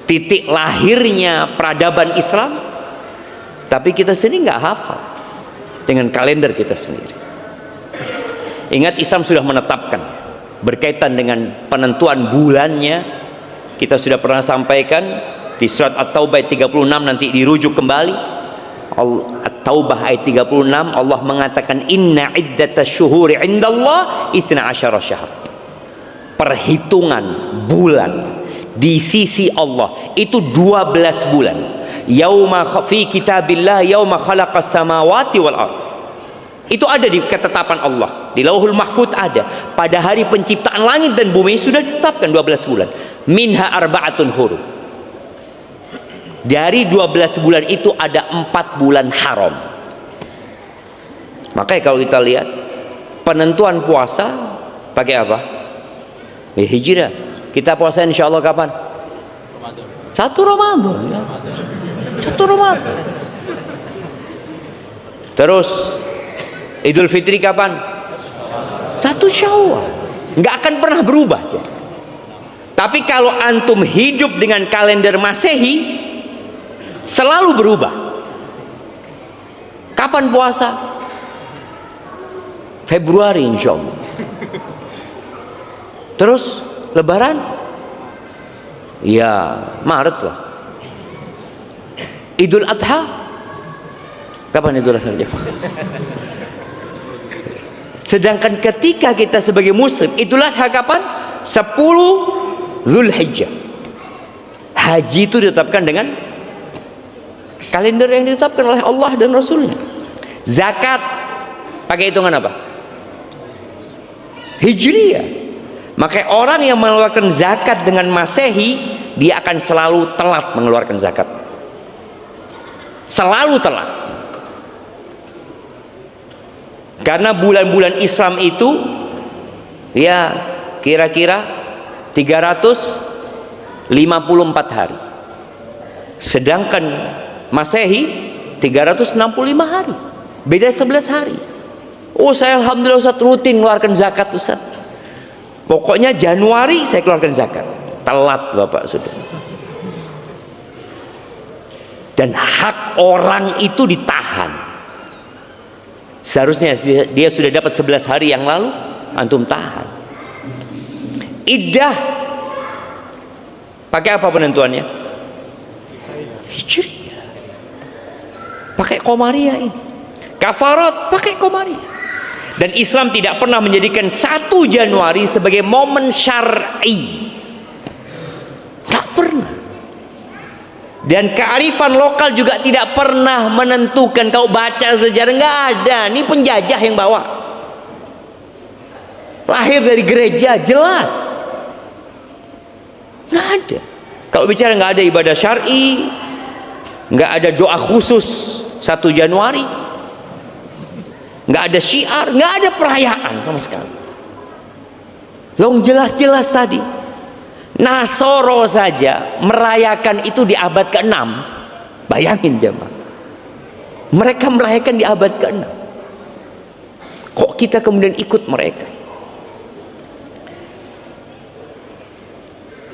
titik lahirnya peradaban Islam. Tapi kita sendiri nggak hafal dengan kalender kita sendiri. Ingat, Islam sudah menetapkan berkaitan dengan penentuan bulannya. Kita sudah pernah sampaikan di surat At-Taubah ayat 36, nanti dirujuk kembali. At-Taubah ayat 36, Allah mengatakan inna iddatasy syuhuri 'indallah 12 syahr. Perhitungan bulan di sisi Allah itu 12 bulan. Yauma fi kitabillah yauma khalaqas samawati wal ardh. Itu ada di ketetapan Allah, di Lauhul Mahfuz ada. Pada hari penciptaan langit dan bumi sudah ditetapkan 12 bulan. Minha arba'atun hurum. Dari 12 bulan itu ada 4 bulan haram. Makanya kalau kita lihat penentuan puasa pakai apa? Hijrah. Kita puasa insya Allah kapan? 1 Ramadan. 1 Ramadan. Terus Idul Fitri kapan? 1 Syawal. Nggak akan pernah berubah. Tapi kalau antum hidup dengan kalender Masehi, selalu berubah. Kapan puasa? Februari insya Allah. Terus Lebaran? Ya Maret lah. Idul Adha? Kapan Idul Adha? Sedangkan ketika kita sebagai muslim, Idul Adha kapan? 10 Zulhijjah. Haji itu ditetapkan dengan kalender yang ditetapkan oleh Allah dan Rasulnya. Zakat pakai hitungan apa? Hijriah. Maka orang yang mengeluarkan zakat dengan Masehi, dia akan selalu telat mengeluarkan zakat. Selalu telat. Karena bulan-bulan Islam itu ya kira-kira 354 hari. Sedangkan Masehi 365 hari. Beda 11 hari. Oh, saya alhamdulillah Ustaz rutin mengeluarkan zakat Ustaz. Pokoknya Januari saya keluarkan zakat. Telat Bapak sudah. Dan hak orang itu ditahan. Seharusnya dia sudah dapat 11 hari yang lalu, antum tahan. Iddah pakai apa penentuannya? Hijriah. pakai Qomariyah ini. Kafarat pakai Qomariyah. Dan Islam tidak pernah menjadikan 1 Januari sebagai momen syar'i. Tak pernah. Dan kearifan lokal juga tidak pernah menentukan. Kau baca sejarah, nggak ada. Ini penjajah yang bawa. Lahir dari gereja, jelas. Nggak ada. Kalau bicara nggak ada ibadah syar'i, nggak ada doa khusus 1 Januari, nggak ada syiar, nggak ada perayaan sama sekali. Long jelas-jelas tadi Nasoro saja merayakan itu di abad ke-6. Bayangin jemaah, mereka merayakan di abad ke-6. Kok kita kemudian ikut mereka?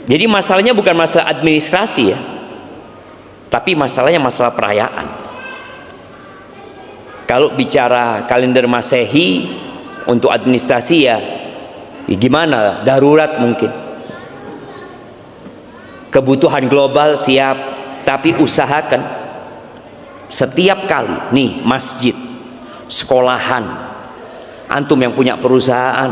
Jadi masalahnya bukan masalah administrasi ya, tapi masalahnya masalah perayaan. Kalau bicara kalender Masehi untuk administrasi ya gimana, darurat mungkin. Kebutuhan global siap, tapi usahakan setiap kali nih masjid, sekolahan, antum yang punya perusahaan,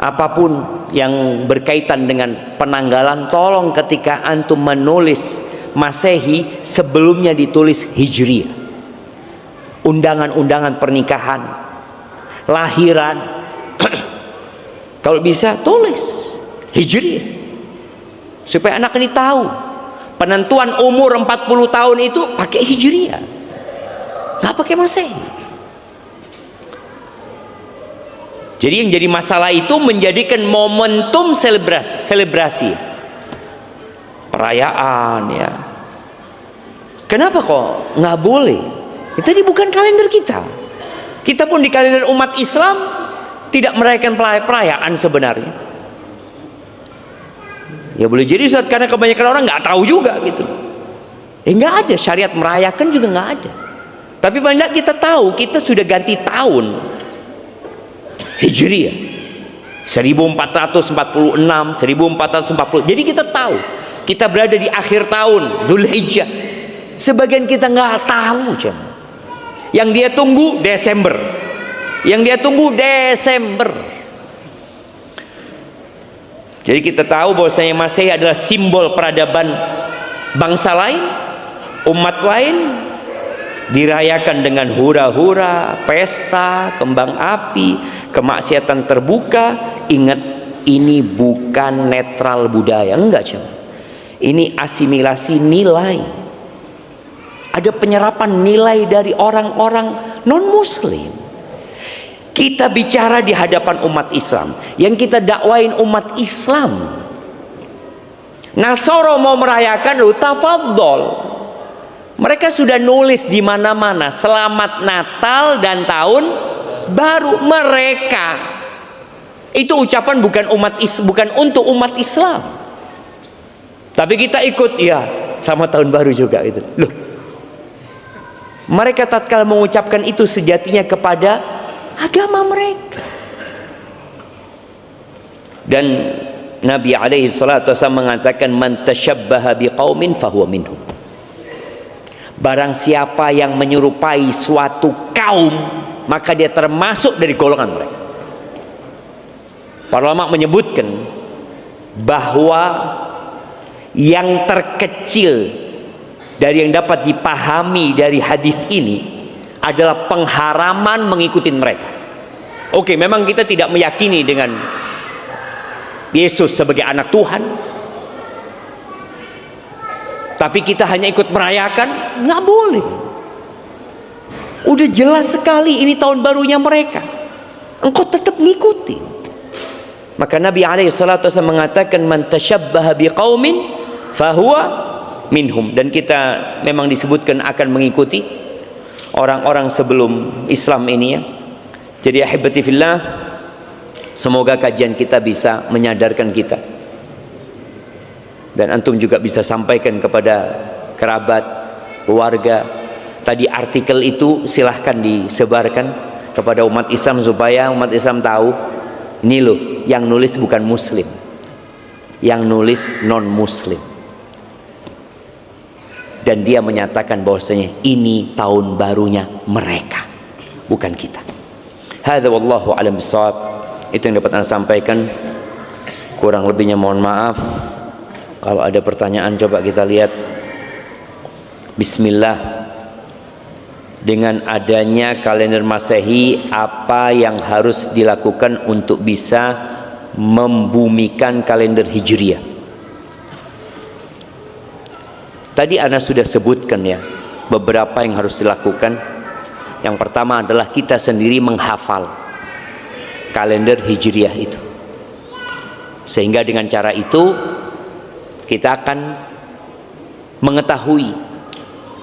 apapun yang berkaitan dengan penanggalan, tolong ketika antum menulis Masehi sebelumnya ditulis Hijriah. Undangan-undangan pernikahan, lahiran, kalau bisa tulis Hijriah supaya anak ini tahu penentuan umur 40 tahun itu pakai Hijriah, nggak pakai Masehi. Jadi yang jadi masalah itu menjadikan momentum selebrasi perayaan ya. Kenapa kok nggak boleh? Itu tadi bukan kalender kita. Kita pun di kalender umat Islam tidak merayakan perayaan sebenarnya. Ya boleh jadi Ustaz, karena kebanyakan orang nggak tahu juga gitu. Nggak ada syariat merayakan juga nggak ada. Tapi paling tidak kita tahu kita sudah ganti tahun Hijriah 1446, 1440. Jadi kita tahu kita berada di akhir tahun Dzulhijjah. Sebagian kita nggak tahu jam. Yang dia tunggu Desember. Yang dia tunggu Desember. Jadi kita tahu bahwasanya Masehi adalah simbol peradaban bangsa lain, umat lain, dirayakan dengan hura-hura, pesta, kembang api, kemaksiatan terbuka. Ingat, ini bukan netral budaya, enggak cuma. Ini asimilasi nilai. Ada penyerapan nilai dari orang-orang non-muslim. Kita bicara di hadapan umat Islam, yang kita dakwain umat Islam. Nasoro mau merayakan, lu tafadhol. Mereka sudah nulis di mana-mana selamat Natal dan tahun baru mereka. Itu ucapan bukan untuk umat Islam. Tapi kita ikut, ya sama tahun baru juga itu. Loh. Mereka tatkala mengucapkan itu sejatinya kepada agama mereka. Dan Nabi alaihi salatu wasallam mengatakan, man tashabbaha biqaumin fahuwa minhum. Barang siapa yang menyerupai suatu kaum, maka dia termasuk dari golongan mereka. Para ulama menyebutkan bahwa yang terkecil dari yang dapat dipahami dari hadis ini adalah pengharaman mengikuti mereka. Oke, memang kita tidak meyakini dengan Yesus sebagai anak Tuhan, tapi kita hanya ikut merayakan, nggak boleh. Udah jelas sekali ini tahun barunya mereka, engkau tetap ngikuti. Maka Nabi alaihissalatu wasallam mengatakan, man tashabbaha biqaumin fahuwa minhum. Dan kita memang disebutkan akan mengikuti orang-orang sebelum Islam ini ya. Jadi ahibati fillah, semoga kajian kita bisa menyadarkan kita, dan antum juga bisa sampaikan kepada kerabat, keluarga. Tadi artikel itu silahkan disebarkan kepada umat Islam supaya umat Islam tahu, ini loh yang nulis bukan muslim, yang nulis non muslim. dan dia menyatakan bahwasanya ini tahun barunya mereka, bukan kita. Hadza wallahu a'lam bissawab. Itu yang dapat Anda sampaikan. Kurang lebihnya mohon maaf. Kalau ada pertanyaan coba kita lihat. Bismillah. Dengan adanya kalender Masehi, apa yang harus dilakukan untuk bisa membumikan kalender Hijriah? Tadi Ana sudah sebutkan ya, beberapa yang harus dilakukan. Yang pertama adalah kita sendiri menghafal kalender Hijriah itu. Sehingga dengan cara itu kita akan mengetahui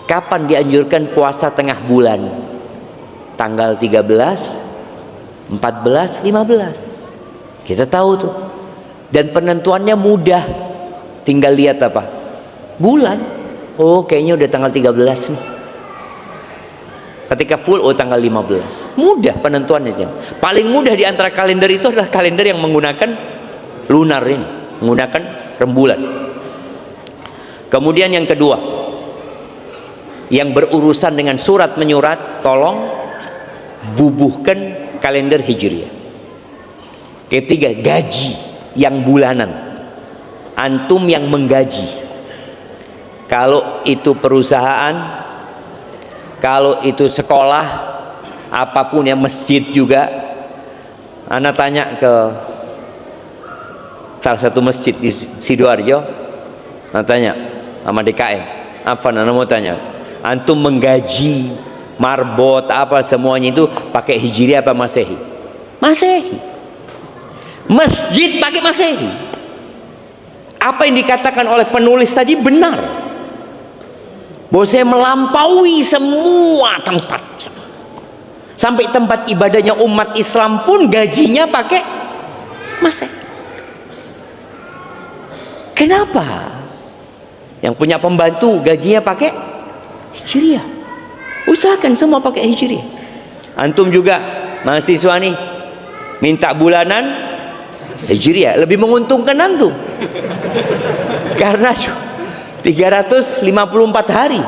kapan dianjurkan puasa tengah bulan, tanggal 13, 14, 15. Kita tahu tuh. Dan penentuannya mudah. Tinggal lihat apa? Bulan. Oh, kayaknya udah tanggal 13 nih. Ketika full, oh tanggal 15. Mudah penentuannya. Paling mudah di antara kalender itu adalah kalender yang menggunakan lunar ini, menggunakan rembulan. Kemudian yang kedua, yang berurusan dengan surat menyurat, tolong bubuhkan kalender Hijriah. Ketiga, gaji yang bulanan, antum yang menggaji. Kalau itu perusahaan, kalau itu sekolah, apapun ya, masjid juga. Ana tanya ke salah satu masjid di Sidoarjo, ana tanya sama DKM, apa Ana mau tanya, antum menggaji marbot apa semuanya itu pakai Hijriah apa Masehi? Masehi. Masjid pakai Masehi. Apa yang dikatakan oleh penulis tadi benar, bahwa saya melampaui semua tempat, sampai tempat ibadahnya umat Islam pun gajinya pakai Masehi. Kenapa? Yang punya pembantu gajinya pakai Hijriah. Usahakan semua pakai Hijriah. Antum juga mahasiswa nih, minta bulanan Hijriah, lebih menguntungkan antum. Karena 354 hari,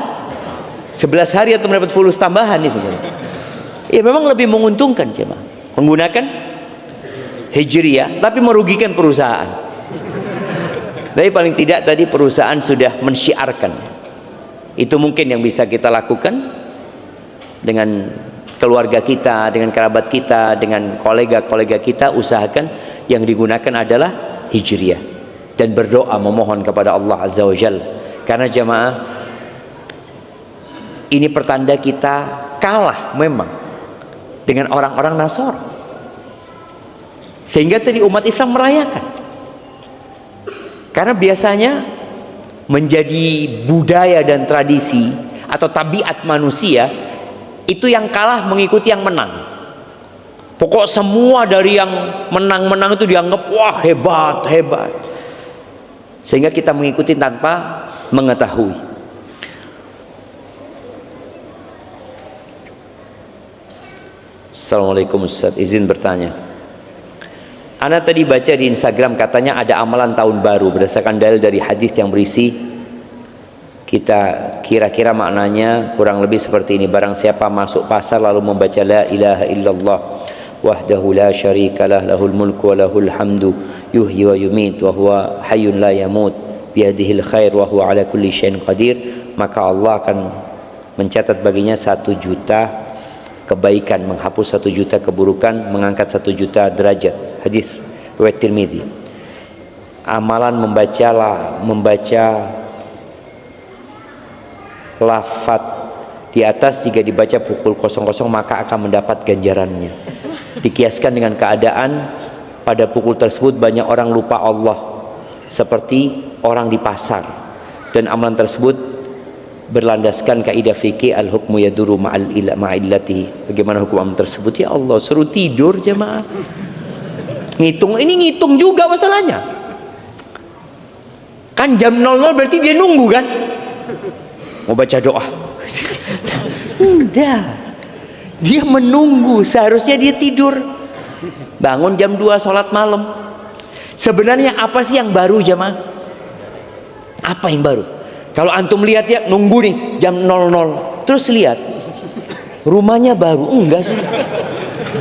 11 hari atau mendapat fulus tambahan itu. Ya memang lebih menguntungkan cuma menggunakan Hijriah, tapi merugikan perusahaan. Tapi paling tidak tadi perusahaan sudah mensyiarkan. Itu mungkin yang bisa kita lakukan dengan keluarga kita, dengan kerabat kita, dengan kolega-kolega kita. Usahakan yang digunakan adalah Hijriah, dan berdoa memohon kepada Allah Azza wa Jalla. Karena jamaah, ini pertanda kita kalah memang dengan orang-orang Nasara. Sehingga tadi umat Islam merayakan. Karena biasanya menjadi budaya dan tradisi atau tabiat manusia itu yang kalah mengikuti yang menang. Pokok semua dari yang menang-menang itu dianggap wah hebat. Sehingga kita mengikuti tanpa mengetahui. Assalamualaikum Ustaz, izin bertanya. Ana tadi baca di Instagram katanya ada amalan tahun baru berdasarkan dalil dari hadis yang berisi, kita kira-kira maknanya kurang lebih seperti ini: barang siapa masuk pasar lalu membaca la ilaha illallah wahdahu la syarikalah lahul mulku wa lahul hamdu yuhyi wa yumit wa huwa hayyun la yamut biyadihil khair wa huwa ala kulli syai'in qadir, maka Allah akan mencatat baginya 1 juta kebaikan, menghapus 1 juta keburukan, mengangkat 1 juta derajat. Hadis riwayat Tirmidzi. Amalan membaca lafaz di atas jika dibaca pukul 00 maka akan mendapat ganjarannya. Dikiaskan dengan keadaan pada pukul tersebut banyak orang lupa Allah seperti orang di pasar, dan amalan tersebut berlandaskan kaidah fikih al-hukmu yaduru ma'illatihi. Bagaimana hukum amalan tersebut? Ya Allah, suruh tidur jemaah. Ngitung juga masalahnya. Kan jam 00 berarti dia nunggu kan? Mau baca doa. Udah. Dia menunggu, seharusnya dia tidur. Bangun jam 2 sholat malam. Sebenarnya apa sih yang baru jemaah? Apa yang baru? Kalau antum lihat ya, nunggu nih jam 00, terus lihat rumahnya baru, enggak sih,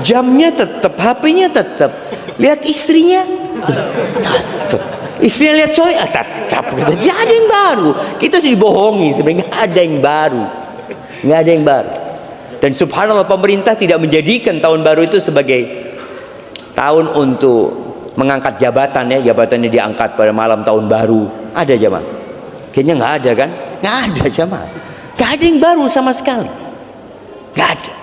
jamnya tetap, HP-nya tetap, lihat istrinya tetap, istrinya lihat suami tetap, dia ada yang baru. Kita sih dibohongi sebenarnya, nggak ada yang baru, nggak ada yang baru. Dan subhanallah, pemerintah tidak menjadikan tahun baru itu sebagai tahun untuk mengangkat jabatan ya, jabatannya diangkat pada malam tahun baru. Ada jamaah? Kayaknya nggak ada kan? Nggak ada jamaah, nggak ada yang baru sama sekali, nggak ada.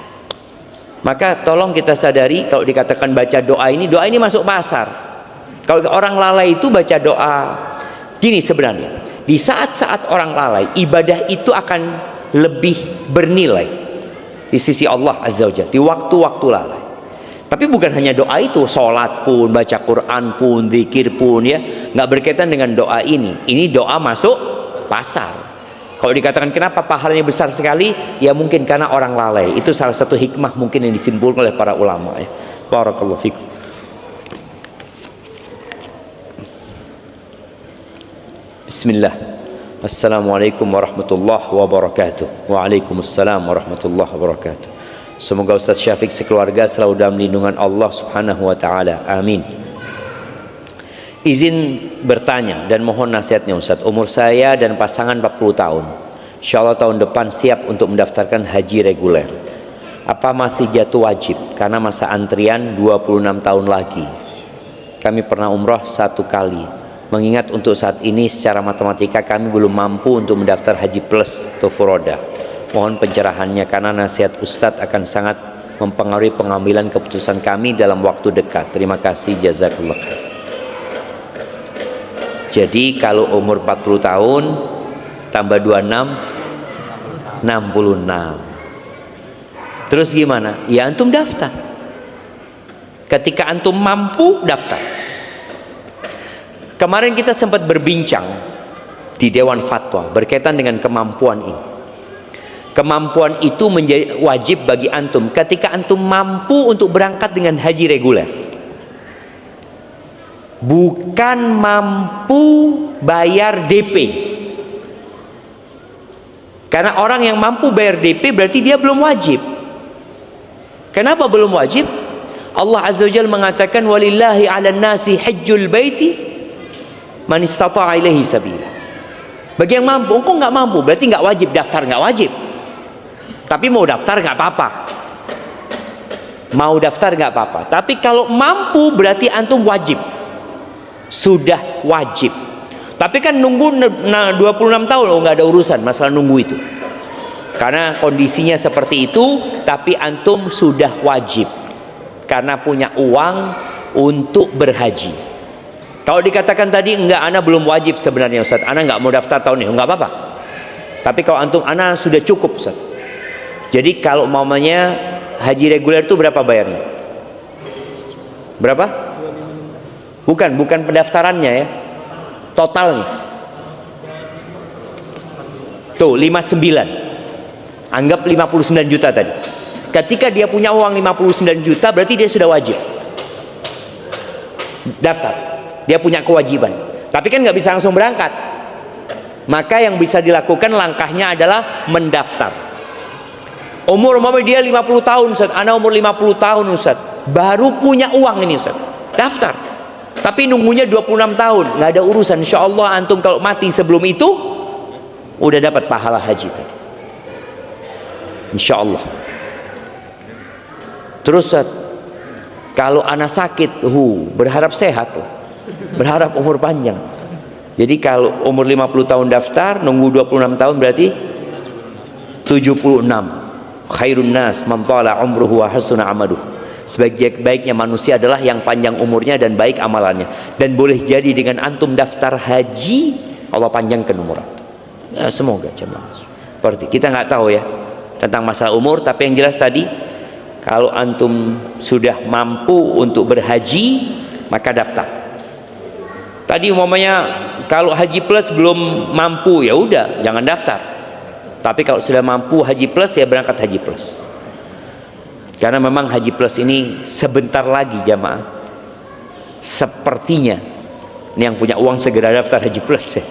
Maka tolong kita sadari, kalau dikatakan baca doa ini masuk pasar. Kalau orang lalai itu baca doa gini, sebenarnya di saat-saat orang lalai, ibadah itu akan lebih bernilai di sisi Allah Azza wa Jalla di waktu-waktu lalai. Tapi bukan hanya doa itu, sholat pun, baca Quran pun, zikir pun ya, nggak berkaitan dengan doa ini. Ini doa masuk pasar. Kalau dikatakan kenapa pahalanya besar sekali, ya mungkin karena orang lalai. Itu salah satu hikmah mungkin yang disimpulkan oleh para ulama ya. Barakallahu fikum. Bismillah. Assalamualaikum warahmatullahi wabarakatuh. Waalaikumsalam warahmatullahi wabarakatuh. Semoga Ustaz Syafiq sekeluarga selalu dalam lindungan Allah Subhanahu wa taala. Amin. Izin bertanya dan mohon nasihatnya Ustaz. Umur saya dan pasangan 40 tahun. Insyaallah tahun depan siap untuk mendaftarkan haji reguler. Apa masih jatuh wajib karena masa antrian 26 tahun lagi? Kami pernah umroh 1 kali. Mengingat untuk saat ini secara matematika kami belum mampu untuk mendaftar haji plus atau furoda. Mohon pencerahannya karena nasihat Ustadz akan sangat mempengaruhi pengambilan keputusan kami dalam waktu dekat. Terima kasih, jazakallah. Jadi kalau umur 40 tahun tambah 26 66. Terus gimana? Ya antum daftar. Ketika antum mampu daftar. Kemarin kita sempat berbincang di Dewan Fatwa berkaitan dengan kemampuan ini. Kemampuan itu menjadi wajib bagi antum ketika antum mampu untuk berangkat dengan haji reguler. Bukan mampu bayar DP. Karena orang yang mampu bayar DP berarti dia belum wajib. Kenapa belum wajib? Allah Azza wa Jalla mengatakan walillahi 'alan nasi hajjul baiti man istata'a ilaihi sabila. Bagi yang mampu, engkau nggak mampu berarti nggak wajib daftar, nggak wajib. Tapi mau daftar nggak apa-apa. Mau daftar nggak apa-apa. Tapi kalau mampu berarti antum wajib. Sudah wajib. Tapi kan nunggu 26 tahun, oh nggak ada urusan masalah nunggu itu. Karena kondisinya seperti itu, tapi antum sudah wajib. Karena punya uang untuk berhaji. Kalau dikatakan tadi enggak, ana belum wajib sebenarnya Ustaz, ana enggak mau daftar tahun ini, enggak apa-apa. Tapi kalau antum, ana sudah cukup Ustaz. Jadi kalau mamanya haji reguler itu berapa bayarnya? Berapa? Bukan pendaftarannya ya, totalnya. Tuh 59. Anggap 59 juta tadi. Ketika dia punya uang 59 juta berarti dia sudah wajib daftar. Dia punya kewajiban, tapi kan nggak bisa langsung berangkat. Maka yang bisa dilakukan langkahnya adalah mendaftar. Umur dia 50 tahun Ustaz, ana umur 50 tahun Ustaz, baru punya uang ini Ustaz, daftar. Tapi nunggunya 26 tahun, nggak ada urusan. Insya Allah antum kalau mati sebelum itu udah dapat pahala haji tadi. Insya Allah. Terus Ustaz, kalau ana sakit, berharap sehat loh. Berharap umur panjang. Jadi kalau umur 50 tahun daftar, nunggu 26 tahun berarti 76. Khairun nas man tala umruhu wa hasuna amaluhu. Sebaik-baiknya manusia adalah yang panjang umurnya dan baik amalannya. Dan boleh jadi dengan antum daftar haji, Allah panjangkan umur antum. Ya, semoga jemaah. Seperti kita nggak tahu ya tentang masalah umur, tapi yang jelas tadi kalau antum sudah mampu untuk berhaji, maka daftar. Tadi umpamanya kalau haji plus belum mampu, ya udah jangan daftar. Tapi kalau sudah mampu haji plus, ya berangkat haji plus. Karena memang haji plus ini sebentar lagi jamaah. Sepertinya ini yang punya uang segera daftar haji plus ya.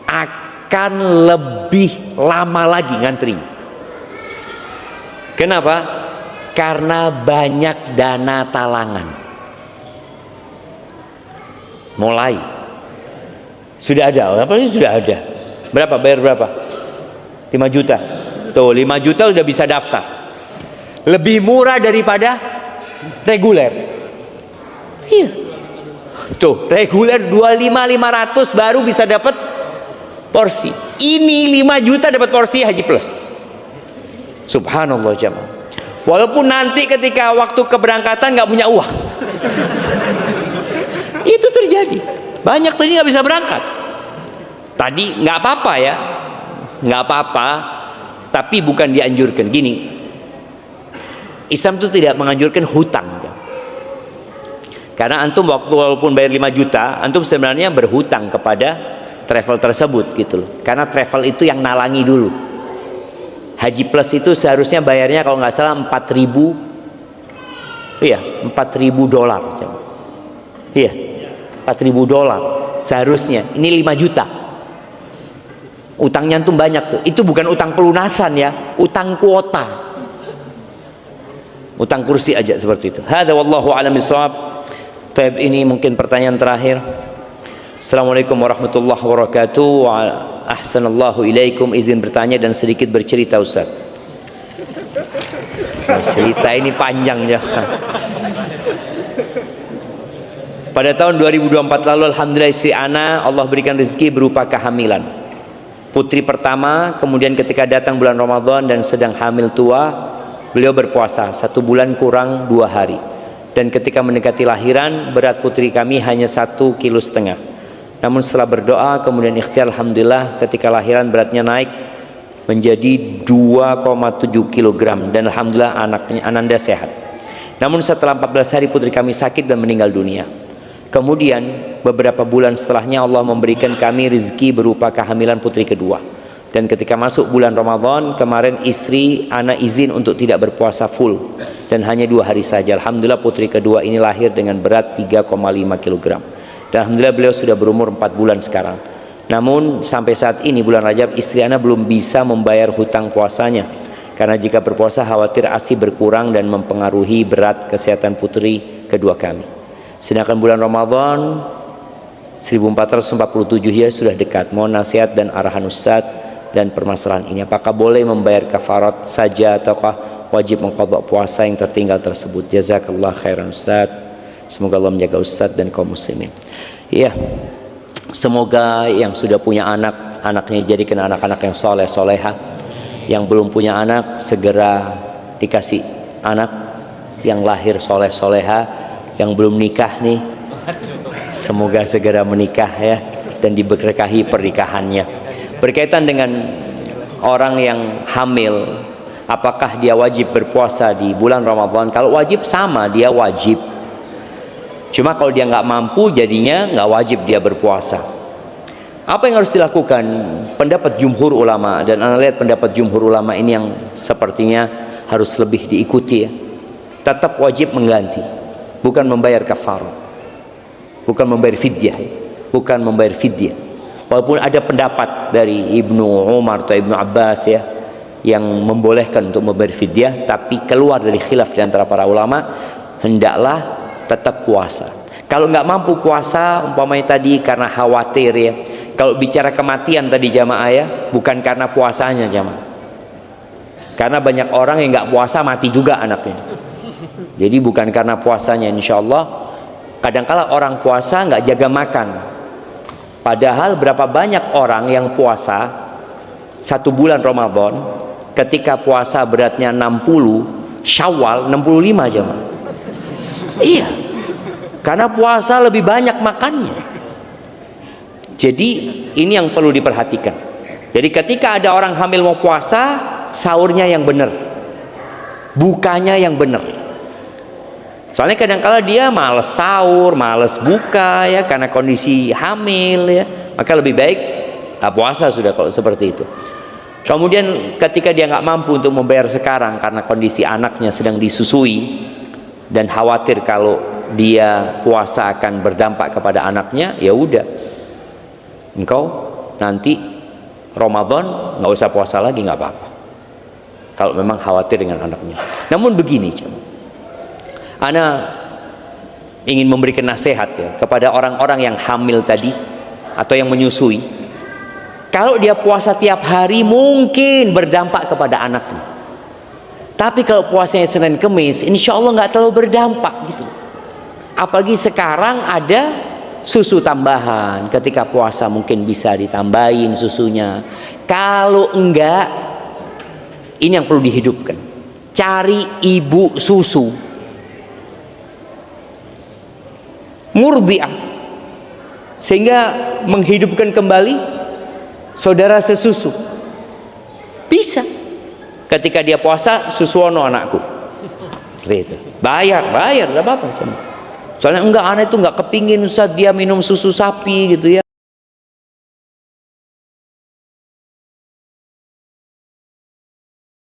akan lebih lama lagi ngantri. Kenapa? Karena banyak dana talangan. Mulai sudah ada, apa ini sudah ada. Berapa? Bayar berapa? 5 juta. Tuh 5 juta udah bisa daftar. Lebih murah daripada reguler. Iya. Tuh, reguler 25.500 baru bisa dapat porsi. Ini 5 juta dapat porsi Haji Plus. Subhanallah jamaah. Walaupun nanti ketika waktu keberangkatan nggak punya uang. Itu terjadi. Banyak tadi nggak bisa berangkat. Tadi nggak apa-apa ya, nggak apa-apa. Tapi bukan dianjurkan. Gini, Islam itu tidak menganjurkan hutang. Karena antum walaupun bayar 5 juta, antum sebenarnya berhutang kepada travel tersebut gitu loh. Karena travel itu yang nalangi dulu. Haji Plus itu seharusnya bayarnya kalau nggak salah 4.000, iya 4.000 dolar. Iya 4.000 dolar seharusnya. Ini 5 juta. Utangnya antum banyak tuh. Itu bukan utang pelunasan ya, utang kuota, utang kursi aja seperti itu. Hada wallahu a'lam bishawab. Taib, ini mungkin pertanyaan terakhir. Assalamualaikum warahmatullahi wabarakatuh. Ahsanallahu ilaikum. Izin bertanya dan sedikit bercerita Ustaz. Cerita ini panjang ya. Pada tahun 2024 lalu alhamdulillah istri ana Allah berikan rezeki berupa kehamilan. Putri pertama, kemudian ketika datang bulan Ramadan dan sedang hamil tua, beliau berpuasa 1 bulan kurang 2 hari. Dan ketika mendekati lahiran, berat putri kami hanya 1,5 kilo. Namun setelah berdoa kemudian ikhtiar, alhamdulillah ketika lahiran beratnya naik menjadi 2,7 kg dan alhamdulillah ananda sehat. Namun setelah 14 hari putri kami sakit dan meninggal dunia. Kemudian beberapa bulan setelahnya Allah memberikan kami rezeki berupa kehamilan putri kedua. Dan ketika masuk bulan Ramadan kemarin istri anak izin untuk tidak berpuasa full dan hanya 2 hari saja. Alhamdulillah putri kedua ini lahir dengan berat 3,5 kg. Dan alhamdulillah beliau sudah berumur 4 bulan sekarang. Namun sampai saat ini bulan Rajab istri anak belum bisa membayar hutang puasanya. Karena jika berpuasa khawatir ASI berkurang dan mempengaruhi berat kesehatan putri kedua kami. Sedangkan bulan Ramadan 1447 Hijriah sudah dekat. Mohon nasihat dan arahan Ustadz dan permasalahan ini. Apakah boleh membayar kafarat saja ataukah wajib mengqadha puasa yang tertinggal tersebut? Jazakallah khairan Ustaz. Semoga Allah menjaga Ustaz dan kaum muslimin. Iya. Semoga yang sudah punya anak, anaknya jadikan anak-anak yang soleh soleha. Yang belum punya anak segera dikasih anak yang lahir soleh soleha. Yang belum nikah nih, semoga segera menikah ya dan diberkahi pernikahannya. Berkaitan dengan orang yang hamil, apakah dia wajib berpuasa di bulan Ramadan? Kalau wajib sama, dia wajib. Cuma kalau dia nggak mampu, jadinya nggak wajib dia berpuasa. Apa yang harus dilakukan? Pendapat jumhur ulama, dan anda lihat pendapat jumhur ulama ini yang sepertinya harus lebih diikuti ya. Tetap wajib mengganti, bukan membayar kafarah, bukan membayar fidyah, bukan membayar fidyah. Walaupun ada pendapat dari Ibnu Umar atau Ibnu Abbas ya yang membolehkan untuk membayar fidyah, tapi keluar dari khilaf di antara para ulama, hendaklah tetap puasa. Kalau nggak mampu puasa, umpamanya tadi karena khawatir ya. Kalau bicara kematian tadi jamaah ya, bukan karena puasanya jamaah. Karena banyak orang yang nggak puasa mati juga anaknya. Jadi bukan karena puasanya, insya Allah. Kadangkala orang puasa nggak jaga makan. Padahal berapa banyak orang yang puasa 1 bulan Ramadan, ketika puasa beratnya 60, Syawal 65 jamaah. Iya. Karena puasa lebih banyak makannya. Jadi ini yang perlu diperhatikan. Jadi ketika ada orang hamil mau puasa, sahurnya yang benar, bukanya yang benar. Soalnya kadang-kala dia males sahur, males buka ya karena kondisi hamil ya. Maka lebih baik puasa sudah kalau seperti itu. Kemudian ketika dia nggak mampu untuk membayar sekarang karena kondisi anaknya sedang disusui dan khawatir kalau dia puasa akan berdampak kepada anaknya, ya udah, engkau nanti Ramadan nggak usah puasa lagi, nggak apa-apa kalau memang khawatir dengan anaknya. Namun begini, ana ingin memberikan nasihat ya kepada orang-orang yang hamil tadi atau yang menyusui. Kalau dia puasa tiap hari mungkin berdampak kepada anaknya, tapi kalau puasanya Senin Kemis insya Allah nggak terlalu berdampak gitu. Apalagi sekarang ada susu tambahan, ketika puasa mungkin bisa ditambahin susunya. Kalau enggak, ini yang perlu dihidupkan, cari ibu susu murdiah, sehingga menghidupkan kembali saudara sesusu. Bisa ketika dia puasa, susuono anakku, seperti itu, bayar tidak apa-apa. Soalnya enggak, anak itu enggak kepingin Ustaz dia minum susu sapi gitu ya.